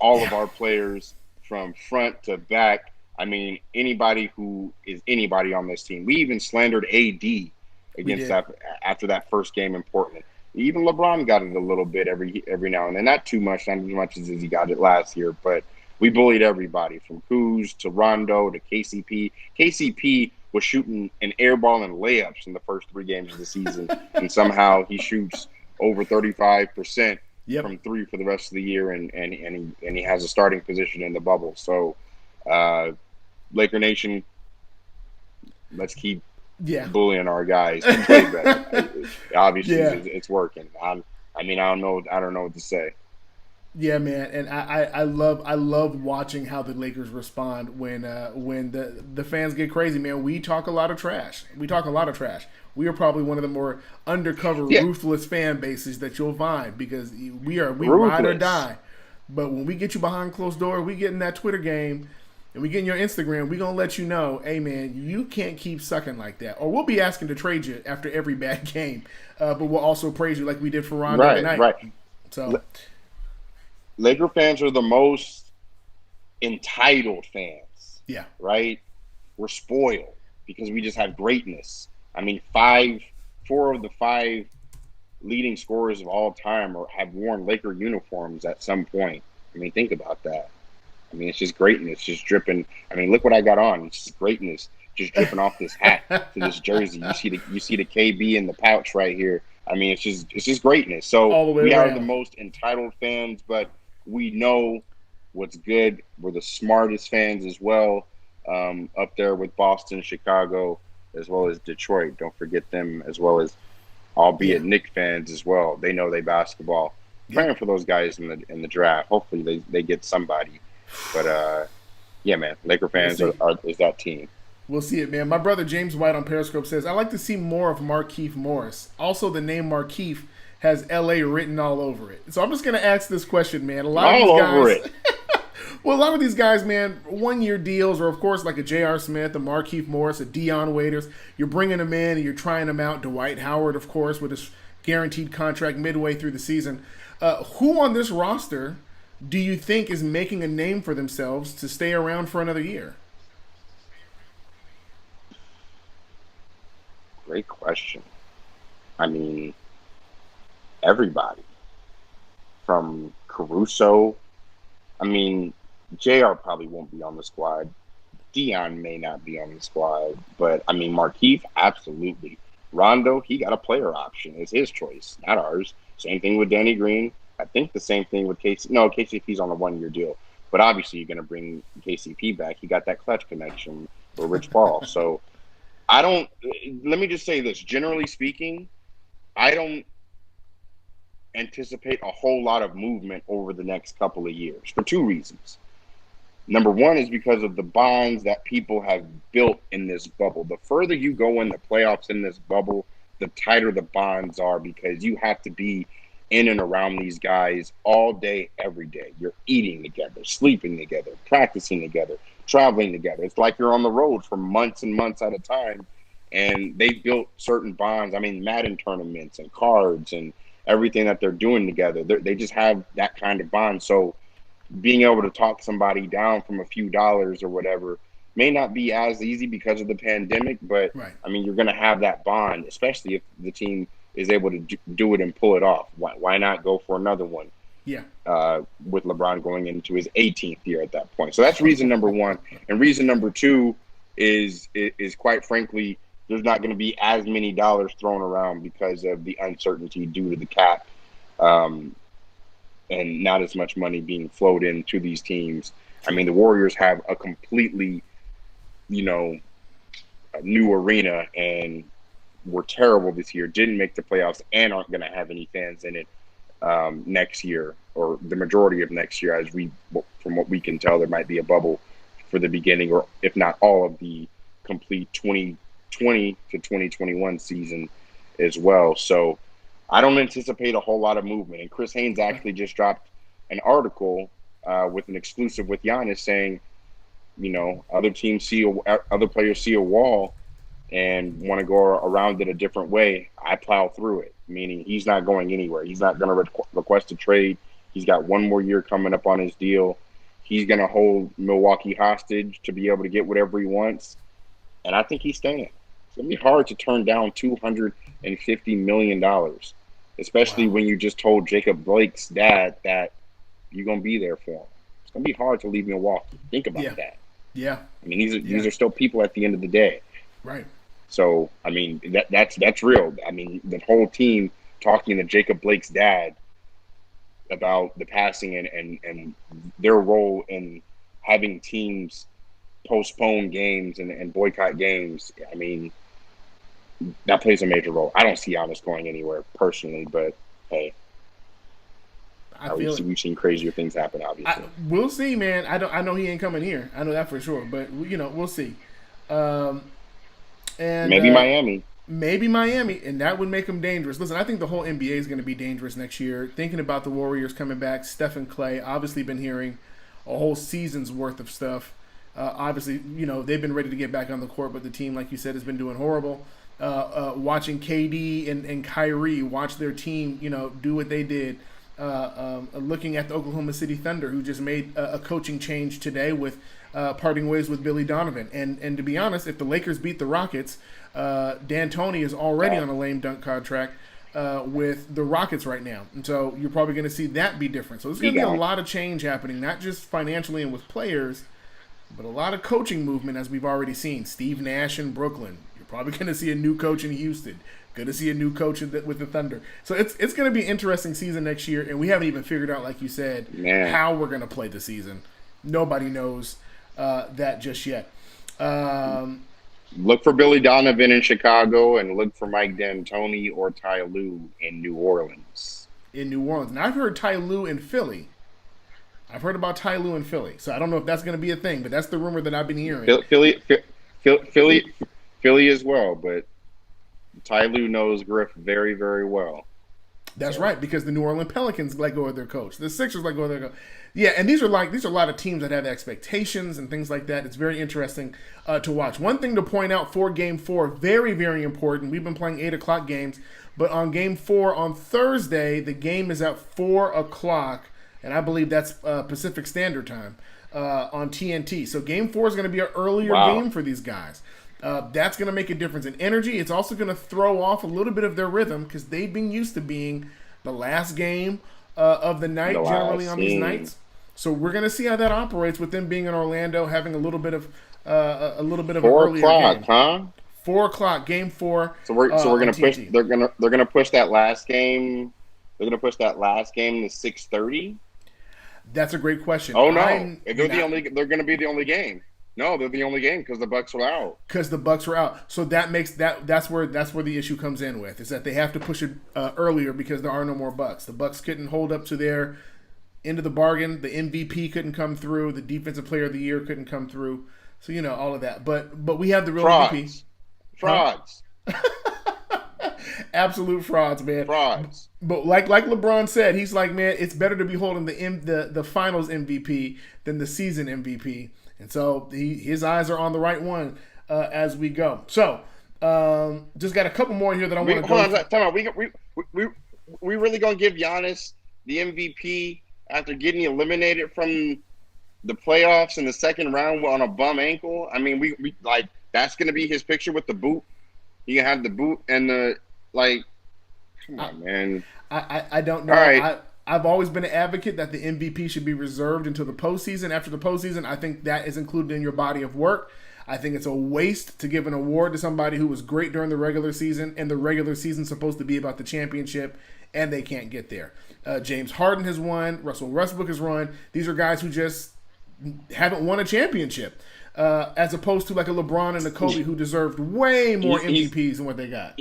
all of our players from front to back. I mean, anybody who is anybody on this team. We even slandered AD against after that first game in Portland. Even LeBron got it a little bit every now and then. Not too much, not as much as he got it last year, but we bullied everybody from Kuz to Rondo to KCP. KCP was shooting an air ball and layups in the first 3 games of the season, and somehow he shoots over 35% from 3 for the rest of the year, and he has a starting position in the bubble. So, Laker Nation, let's keep bullying our guys to play better. Obviously, it's working. I don't know what to say. Yeah, man, and I love watching how the Lakers respond when the fans get crazy, man. We talk a lot of trash. We are probably one of the more undercover, ruthless fan bases that you'll find because we ride or die. But when we get you behind closed door, we get in that Twitter game, and we get in your Instagram, we gonna let you know, hey man, you can't keep sucking like that, or we'll be asking to trade you after every bad game. But we'll also praise you like we did for Rondo tonight. Right. So. Laker fans are the most entitled fans. Yeah. Right? We're spoiled because we just have greatness. I mean, 4 of the 5 leading scorers of all time have worn Laker uniforms at some point. I mean, think about that. I mean, it's just greatness, just dripping. I mean, look what I got on. It's just greatness, just dripping off this hat to this jersey. You see the KB in the pouch right here. I mean, it's just greatness. So we are the most entitled fans, but we know what's good. We're the smartest fans as well, up there with Boston, Chicago, as well as Detroit. Don't forget them, as well as, albeit Knicks fans as well. They know they basketball. Yeah, Praying for those guys in the draft. Hopefully they get somebody. But yeah, man, Laker we'll fans see. is that team. We'll see it, man. My brother James White on Periscope says, I like to see more of Markeith Morris. Also, the name Markeith has LA written all over it. So I'm just going to ask this question, man. A lot of All these over guys, it. well, a lot of these guys, man, 1 year deals, or of course, like a J.R. Smith, a Markeith Morris, a Dion Waiters. You're bringing them in and you're trying them out. Dwight Howard, of course, with his guaranteed contract midway through the season. Who on this roster do you think is making a name for themselves to stay around for another year? Great question. I mean, everybody from Caruso. I mean, Jr. probably won't be on the squad. Dion may not be on the squad, but I mean, Markeith, absolutely. Rondo, he got a player option. It's his choice, not ours. Same thing with Danny Green. I think the same thing with KC. No, KCP's on a 1 year deal, but obviously you're going to bring KCP back. He got that clutch connection with Rich Paul. So I don't. Let me just say this. Generally speaking, I don't anticipate a whole lot of movement over the next couple of years for two reasons. Number one is because of the bonds that people have built in this bubble. The further you go in the playoffs in this bubble, the tighter the bonds are because you have to be in and around these guys all day, every day. You're eating together, sleeping together, practicing together, traveling together. It's like you're on the road for months and months at a time. And they built certain bonds. I mean, Madden tournaments and cards and everything that they're doing together. They just have that kind of bond. So being able to talk somebody down from a few dollars or whatever may not be as easy because of the pandemic, but Right. I mean, you're going to have that bond, especially if the team is able to do it and pull it off. Why not go for another one Yeah. with LeBron going into his 18th year at that point? So that's reason number one. And reason number two is quite frankly, there's not going to be as many dollars thrown around because of the uncertainty due to the cap. Um, and not as much money being flowed into these teams. I mean, the Warriors have a completely, you know, a new arena and were terrible this year, didn't make the playoffs, and aren't going to have any fans in it next year or the majority of next year. As we, from what we can tell, there might be a bubble for the beginning or if not all of the complete 2020 to 2021 season as well. So I don't anticipate a whole lot of movement. And Chris Haynes Okay. actually just dropped an article with an exclusive with Giannis saying, you know, other players see a wall and want to go around it a different way. I plow through it, meaning he's not going anywhere. He's not going to request a trade. He's got 1 more year coming up on his deal. He's going to hold Milwaukee hostage to be able to get whatever he wants. And I think he's staying. It's going to be hard to turn down $250 million, especially Wow. when you just told Jacob Blake's dad that you're going to be there for him. It's going to be hard to leave Milwaukee. Think about Yeah. that. Yeah. I mean, these Yeah. are still people at the end of the day. Right. So, I mean, that's real. I mean, the whole team talking to Jacob Blake's dad about the passing and their role in having teams postpone games and boycott games. I mean, that plays a major role. I don't see Giannis going anywhere personally, but hey, I feel it. we've seen crazier things happen, I, obviously. we'll see, man. I don't. I know he ain't coming here. I know that for sure. But we'll see. Um, and Maybe Miami. maybe Miami, and that would make them dangerous. Listen, I think the whole NBA is going to be dangerous next year. Thinking about the Warriors coming back, Stephen Clay, obviously been hearing a whole season's worth of stuff. Obviously, they've been ready to get back on the court, but the team, like you said, has been doing horrible. Watching KD and Kyrie watch their team, do what they did. Looking at the Oklahoma City Thunder, who just made a coaching change today with parting ways with Billy Donovan. And to be honest, if the Lakers beat the Rockets, D'Antoni is already on a lame dunk contract with the Rockets right now. And so you're probably going to see that be different. So there's going to be a lot of change happening, not just financially and with players, but a lot of coaching movement, as we've already seen. Steve Nash in Brooklyn. You're probably going to see a new coach in Houston. Going to see a new coach with the Thunder. So it's going to be an interesting season next year, and we haven't even figured out, like you said, how we're going to play the season. Nobody knows that just yet. Look for Billy Donovan in Chicago and look for Mike D'Antoni or Ty Lue in New Orleans. in New Orleans. And I've heard Ty Lue in Philly. I've heard about Ty Lue in Philly. So I don't know if that's going to be a thing, but that's the rumor that I've been hearing. Philly as well, but Ty Lue knows Griff very, very well. That's right, because the New Orleans Pelicans let go of their coach. The Sixers let go of their coach. Yeah, and these are a lot of teams that have expectations and things like that. It's very interesting to watch. One thing to point out for Game 4, very, very important. We've been playing 8 o'clock games, but on Game 4 on Thursday, the game is at 4 o'clock, and I believe that's Pacific Standard Time on TNT. So Game 4 is going to be an earlier game for these guys. That's going to make a difference in energy. It's also going to throw off a little bit of their rhythm because they've been used to being the last game of the night, generally on these nights. So we're going to see how that operates with them being in Orlando, having a little bit of an earlier game. 4 o'clock, Game 4. So we're going to push. They're going to push that last game. They're going to push that last game to 6:30. That's a great question. Oh no, they're going to be the only game. No, they're the only game because the Bucks were out. So that makes that's where the issue comes in with is that they have to push it earlier because there are no more Bucks. The Bucks couldn't hold up to their end of the bargain. The MVP couldn't come through. The Defensive Player of the Year couldn't come through. So all of that. But we have the real MVP. Frauds. Absolute frauds, man. Frauds. But like LeBron said, he's like, man, it's better to be holding the Finals MVP than the season MVP. And so his eyes are on the right one as we go. So just got a couple more here that I want to go. Hold on, time out. We really gonna give Giannis the MVP after getting eliminated from the playoffs in the second round on a bum ankle? I mean, we like that's gonna be his picture with the boot. He can have the boot and the like. Come on, man. I don't know. All right. I've always been an advocate that the MVP should be reserved until the postseason. After the postseason, I think that is included in your body of work. I think it's a waste to give an award to somebody who was great during the regular season, and the regular season's supposed to be about the championship, and they can't get there. James Harden has won. Russell Westbrook has won. These are guys who just haven't won a championship, as opposed to like a LeBron and a Kobe who deserved way more MVPs than what they got.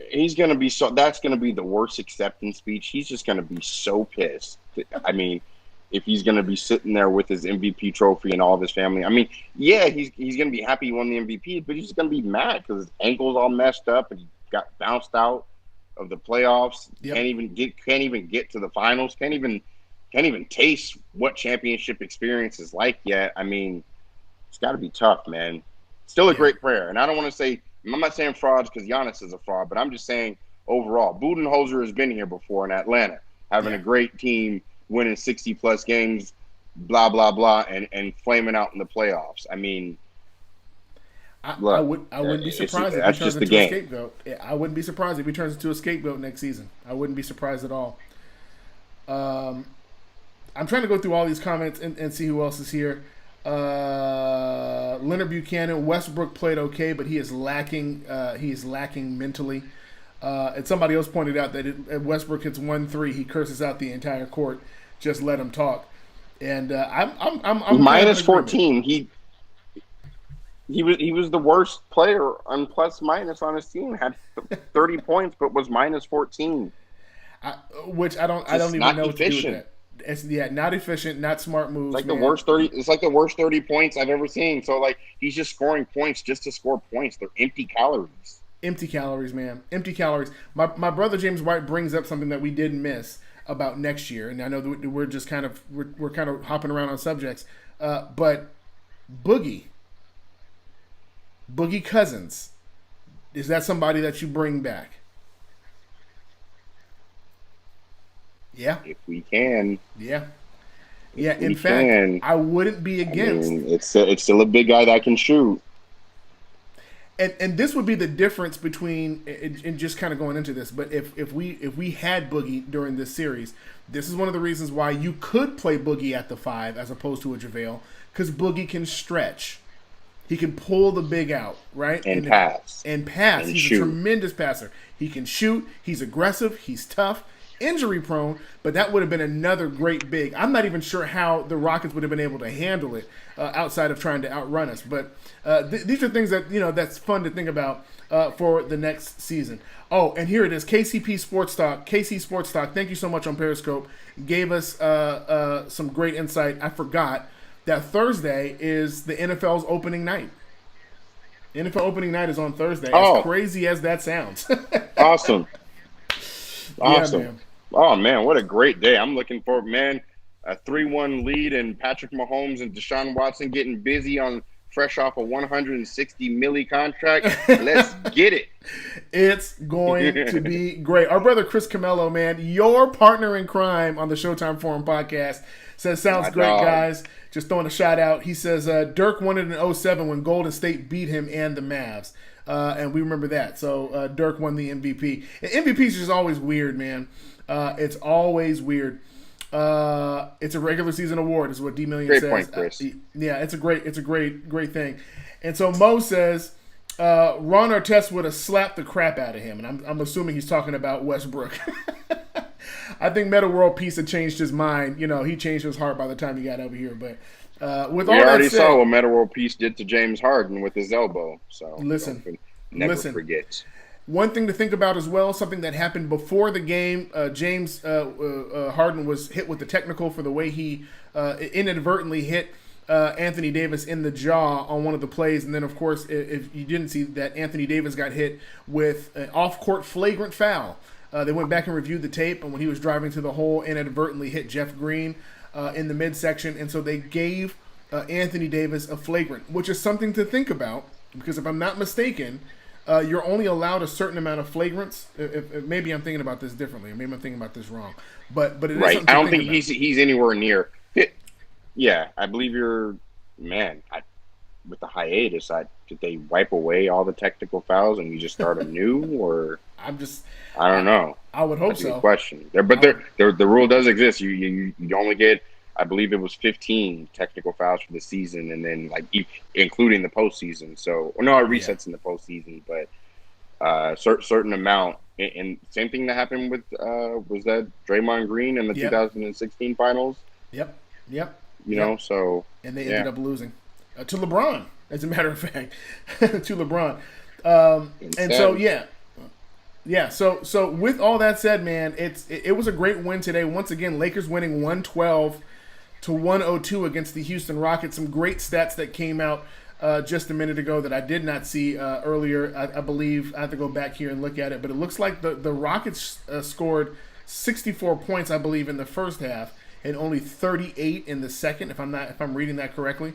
He's going to be that's going to be the worst acceptance speech. He's just going to be so pissed. I mean, if he's going to be sitting there with his MVP trophy and all of his family. I mean, yeah, he's going to be happy he won the MVP, but he's going to be mad because his ankle's all messed up and he got bounced out of the playoffs. Yep. Can't even get to the finals. Can't even taste what championship experience is like yet. I mean, it's got to be tough, man. Still a great player, and I don't want to say. I'm not saying frauds because Giannis is a fraud, but I'm just saying overall, Budenholzer has been here before in Atlanta, having a great team, winning 60-plus games, blah, blah, blah, and flaming out in the playoffs. I mean, I wouldn't be surprised if he turns into a scapegoat. I wouldn't be surprised if he turns into a scapegoat next season. I wouldn't be surprised at all. I'm trying to go through all these comments and see who else is here. Leonard Buchanan, Westbrook played okay, but he is lacking. He is lacking mentally. And somebody else pointed out that if Westbrook hits 1-3, he curses out the entire court. Just let him talk. And I'm minus 14. He was the worst player on plus minus on his team. Had 30 points, but was minus 14. Which I don't even know what to do with that. It's not efficient, not smart moves. It's like the worst 30. It's like the worst 30 points I've ever seen. So like he's just scoring points just to score points. They're empty calories. Empty calories, man. Empty calories. My brother James White brings up something that we did miss about next year, and I know that we're just kind of hopping around on subjects. But Boogie Cousins, is that somebody that you bring back? Yeah. If we can. Yeah. Yeah. In fact, I wouldn't be against. I mean, it's still a big guy that can shoot. And this would be the difference between, and just kind of going into this, but if we had Boogie during this series, this is one of the reasons why you could play Boogie at the 5 as opposed to a JaVale, because Boogie can stretch. He can pull the big out, right? And pass. And he's shoot. A tremendous passer. He can shoot. He's aggressive. He's tough. injury prone, but that would have been another great big. I'm not even sure how the Rockets would have been able to handle it outside of trying to outrun us. But these are things that that's fun to think about for the next season. Oh, and here it is, KCP Sports Talk, KC Sports Talk. Thank you so much on Periscope. Gave us some great insight. I forgot that Thursday is the NFL's opening night. NFL opening night is on Thursday. As crazy as that sounds. Awesome. Awesome. Yeah, man. Oh, man, what a great day. I'm looking for, man, a 3-1 lead and Patrick Mahomes and Deshaun Watson getting busy on fresh off a $160 million contract. Let's get it. It's going to be great. Our brother Chris Camello, man, your partner in crime on the Showtime Forum podcast, says, sounds great, guys. Just throwing a shout out. He says, Dirk won it in 07 when Golden State beat him and the Mavs. And we remember that. So Dirk won the MVP. And MVPs is just always weird, man. It's always weird. It's a regular season award, is what D Million says. Great point, Chris. Yeah, it's a great thing. And so Mo says Ron Artest would have slapped the crap out of him, and I'm assuming he's talking about Westbrook. I think Meta World Peace had changed his mind. He changed his heart by the time he got over here. But with all that said, we already saw what Meta World Peace did to James Harden with his elbow. So never forget. One thing to think about as well, something that happened before the game, James Harden was hit with the technical for the way he inadvertently hit Anthony Davis in the jaw on one of the plays. And then, of course, if you didn't see that, Anthony Davis got hit with an off-court flagrant foul. They went back and reviewed the tape, and when he was driving to the hole, inadvertently hit Jeff Green in the midsection. And so they gave Anthony Davis a flagrant, which is something to think about, because if I'm not mistaken, you're only allowed a certain amount of flagrants. If maybe I'm thinking about this differently, or maybe I'm thinking about this wrong. But it is right. I don't think about. he's anywhere near. Yeah, I believe you're. Man, with the hiatus, did they wipe away all the technical fouls and you just start anew, or I don't know. I would hope That's so. A good question. The rule does exist. You only get, I believe it was 15 technical fouls for the season, and then including the postseason. So, it resets in the postseason, but certain amount. And same thing that happened with was that Draymond Green in the 2016 finals. Yep. So and they ended up losing to LeBron, as a matter of fact, to LeBron. And so So with all that said, man, it was a great win today. Once again, Lakers winning 112-102 against the Houston Rockets. Some great stats that came out just a minute ago that I did not see earlier. I believe I have to go back here and look at it, but it looks like the Rockets scored 64 points, I believe, in the first half, and only 38 in the second, if I'm reading that correctly.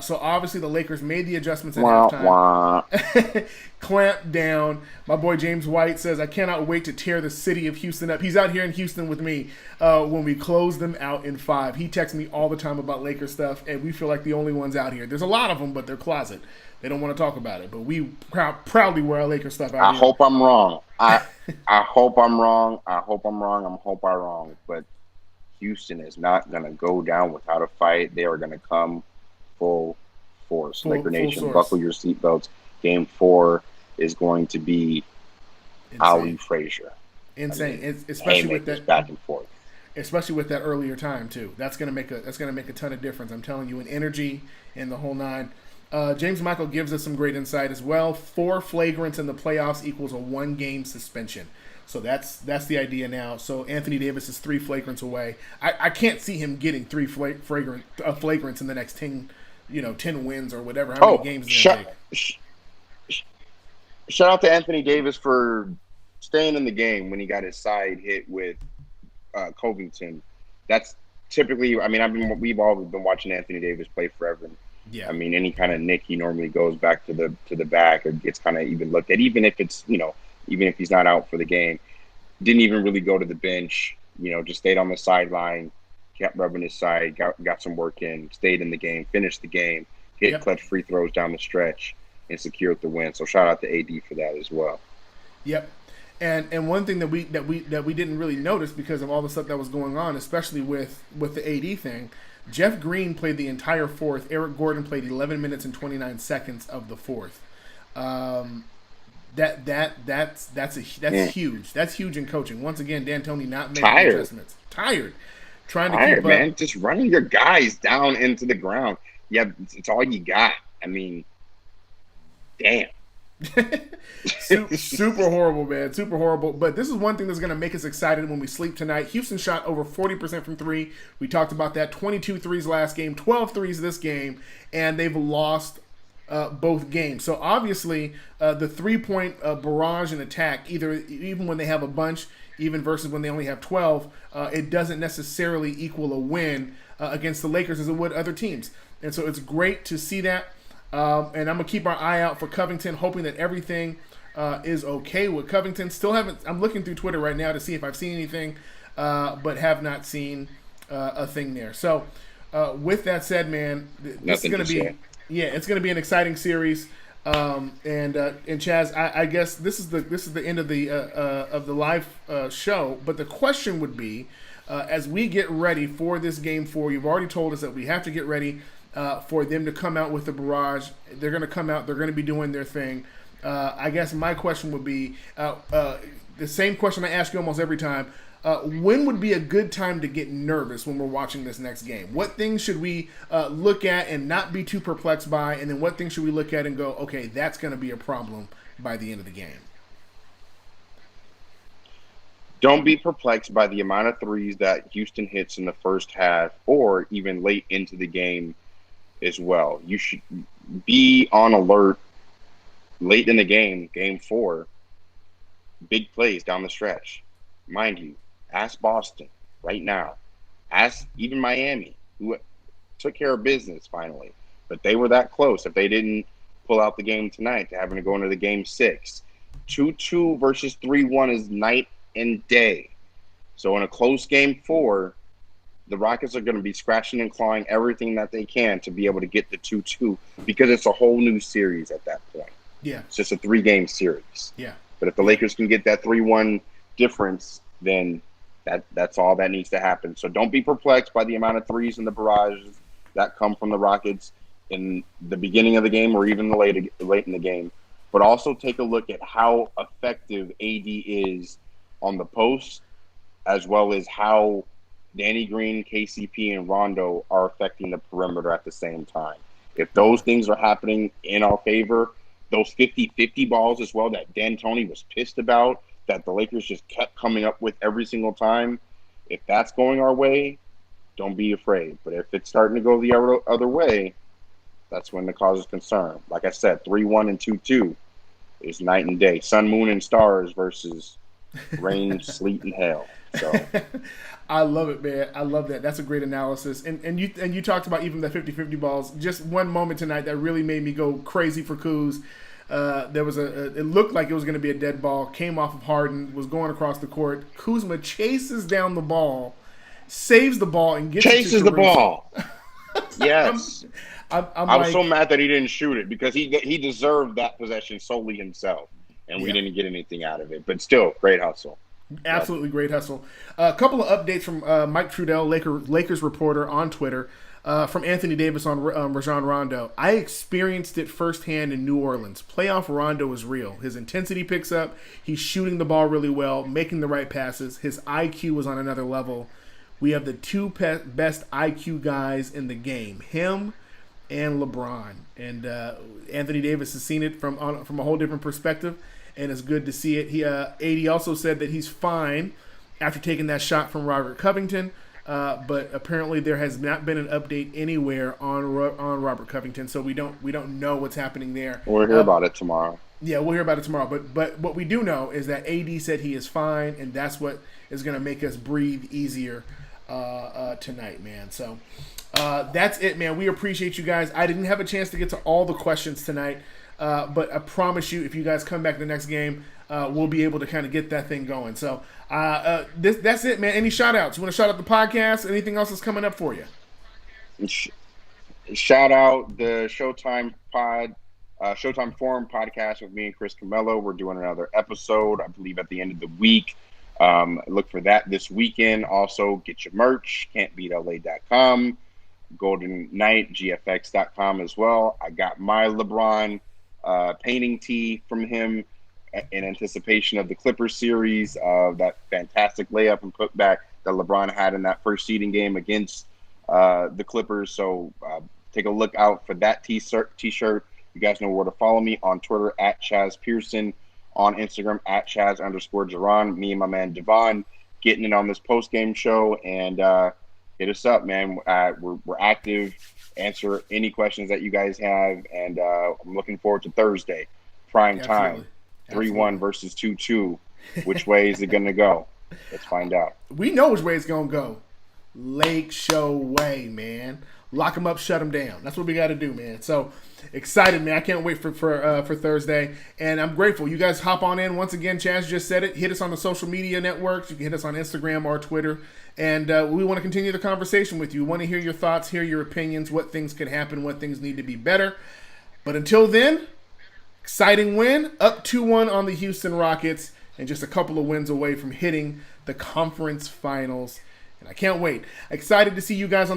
So obviously the Lakers made the adjustments at halftime. Clamped down. My boy James White says, I cannot wait to tear the city of Houston up. He's out here in Houston with me when we close them out in 5. He texts me all the time about Lakers stuff, and we feel like the only ones out here. There's a lot of them, but they're closet. They don't want to talk about it. But we proudly wear our Lakers stuff out here. I hope I'm wrong. I hope I'm wrong. I hope I'm wrong. But Houston is not going to go down without a fight. They are going to come full force. Laker Nation, buckle your seatbelts. Game 4 is going to be Ali Frazier. Insane, especially with that back and forth. Especially with that earlier time too. That's gonna make a ton of difference. I'm telling you, in energy and the whole nine. James Michael gives us some great insight as well. 4 flagrants in the playoffs equals a 1-game suspension. So that's the idea now. So Anthony Davis is 3 flagrants away. I can't see him getting 3 flagrants in the next 10 wins or whatever. How many games is going to take? Shout out to Anthony Davis for staying in the game when he got his side hit with Covington. That's typically, we've all been watching Anthony Davis play forever. Yeah. Any kind of nick, he normally goes back to the back or gets kind of even looked at, even if it's, even if he's not out for the game. Didn't even really go to the bench, just stayed on the sideline, kept rubbing his side, got some work in, stayed in the game, finished the game, hit clutch free throws down the stretch, and secured the win. So shout out to AD for that as well. Yep. And one thing that we didn't really notice because of all the stuff that was going on, especially with the AD thing, Jeff Green played the entire fourth. Eric Gordon played 11 minutes and 29 seconds of the fourth. That's Mm. huge. That's huge in coaching. Once again, D'Antoni not making the Tired. adjustments. Tired. Trying to keep Tired, up. man. Just running your guys down into the ground. Yeah, it's all you got. I mean, damn. Super horrible, man. Super horrible. But this is one thing that's going to make us excited when we sleep tonight. Houston shot over 40% from three. We talked about that. 22 threes last game, 12 threes this game, and they've lost both games. So obviously, the 3-point barrage and attack, even when they have a bunch, even versus when they only have 12, it doesn't necessarily equal a win against the Lakers as it would other teams. And so it's great to see that. And I'm gonna keep our eye out for Covington, hoping that everything is okay with Covington. Still haven't. I'm looking through Twitter right now to see if I've seen anything, but have not seen a thing there. So, with that said, man, this is gonna be it's gonna be an exciting series. And Chaz, I guess this is the end of the live show. But the question would be, as we get ready for this game 4, you've already told us that we have to get ready. For them to come out with the barrage. They're going to come out. They're going to be doing their thing. I guess my question would be the same question I ask you almost every time. When would be a good time to get nervous when we're watching this next game? What things should we look at and not be too perplexed by? And then what things should we look at and go, okay, that's going to be a problem by the end of the game? Don't be perplexed by the amount of threes that Houston hits in the first half or even late into the game as well. You should be on alert late in the game, game 4, big plays down the stretch. Mind you, ask Boston right now. Ask even Miami, who took care of business finally. But they were that close if they didn't pull out the game tonight to having to go into the game 6. 2-2 versus 3-1 is night and day. So in a close game 4, the Rockets are going to be scratching and clawing everything that they can to be able to get the 2-2 because it's a whole new series at that point. Yeah. It's just a 3-game series. Yeah. But if the Lakers can get that 3-1 difference, then that's all that needs to happen. So don't be perplexed by the amount of threes and the barrages that come from the Rockets in the beginning of the game or even late in the game. But also take a look at how effective AD is on the post, as well as how Danny Green, KCP, and Rondo are affecting the perimeter at the same time. If those things are happening in our favor, those 50-50 balls as well that D'Antoni was pissed about, that the Lakers just kept coming up with every single time, if that's going our way, don't be afraid. But if it's starting to go the other way, that's when the causes concern. Like I said, 3-1 and 2-2 is night and day. Sun, moon, and stars versus rain, sleet, and hail. So I love it, man. I love that. That's a great analysis. And you talked about even the 50-50 balls. Just one moment tonight that really made me go crazy for Kuz. There was it looked like it was going to be a dead ball. Came off of Harden, was going across the court. Kuzma chases down the ball, saves the ball, and chases the ball. Yes. I was so mad that he didn't shoot it because he deserved that possession solely himself, and we didn't get anything out of it. But still, great hustle. Absolutely great hustle. A couple of updates from Mike Trudell, Lakers reporter on Twitter, from Anthony Davis on Rajon Rondo. I experienced it firsthand in New Orleans. Playoff Rondo is real. His intensity picks up. He's shooting the ball really well, making the right passes. His IQ is on another level. We have the two best IQ guys in the game, him and LeBron. And Anthony Davis has seen it from a whole different perspective, and it's good to see it. AD also said that he's fine after taking that shot from Robert Covington, but apparently there has not been an update anywhere on Robert Covington, so we don't know what's happening there. We'll hear about it tomorrow. Yeah, we'll hear about it tomorrow. But what we do know is that AD said he is fine, and that's what is going to make us breathe easier tonight, man. So that's it, man. We appreciate you guys. I didn't have a chance to get to all the questions tonight. But I promise you, if you guys come back the next game, we'll be able to kind of get that thing going. So that's it, man. Any shout-outs? You want to shout out the podcast? Anything else that's coming up for you? Shout out the Showtime Forum podcast with me and Chris Camello. We're doing another episode, I believe, at the end of the week. Look for that this weekend. Also, get your merch, can'tbeatla.com, Golden Knight, GFX.com as well. I got my LeBron painting tee from him in anticipation of the Clippers series, that fantastic layup and putback that LeBron had in that first seeding game against the Clippers. So take a look out for that t-shirt. You guys know where to follow me on Twitter at Chaz Pearson, on Instagram at Chaz_Jaron. Me and my man Devon getting in on this post-game show, and hit us up, man. We're active. Answer any questions that you guys have, and I'm looking forward to Thursday, prime time, 3-1 versus 2-2. Which way is it going to go? Let's find out. We know which way it's going to go. Lake Show way, man. Lock them up, shut them down. That's what we got to do, man. So excited, man. I can't wait for Thursday. And I'm grateful. You guys hop on in. Once again, Chaz just said it. Hit us on the social media networks. You can hit us on Instagram or Twitter. And we want to continue the conversation with you. We want to hear your thoughts, hear your opinions, what things could happen, what things need to be better. But until then, exciting win. Up 2-1 on the Houston Rockets. And just a couple of wins away from hitting the conference finals. And I can't wait. Excited to see you guys on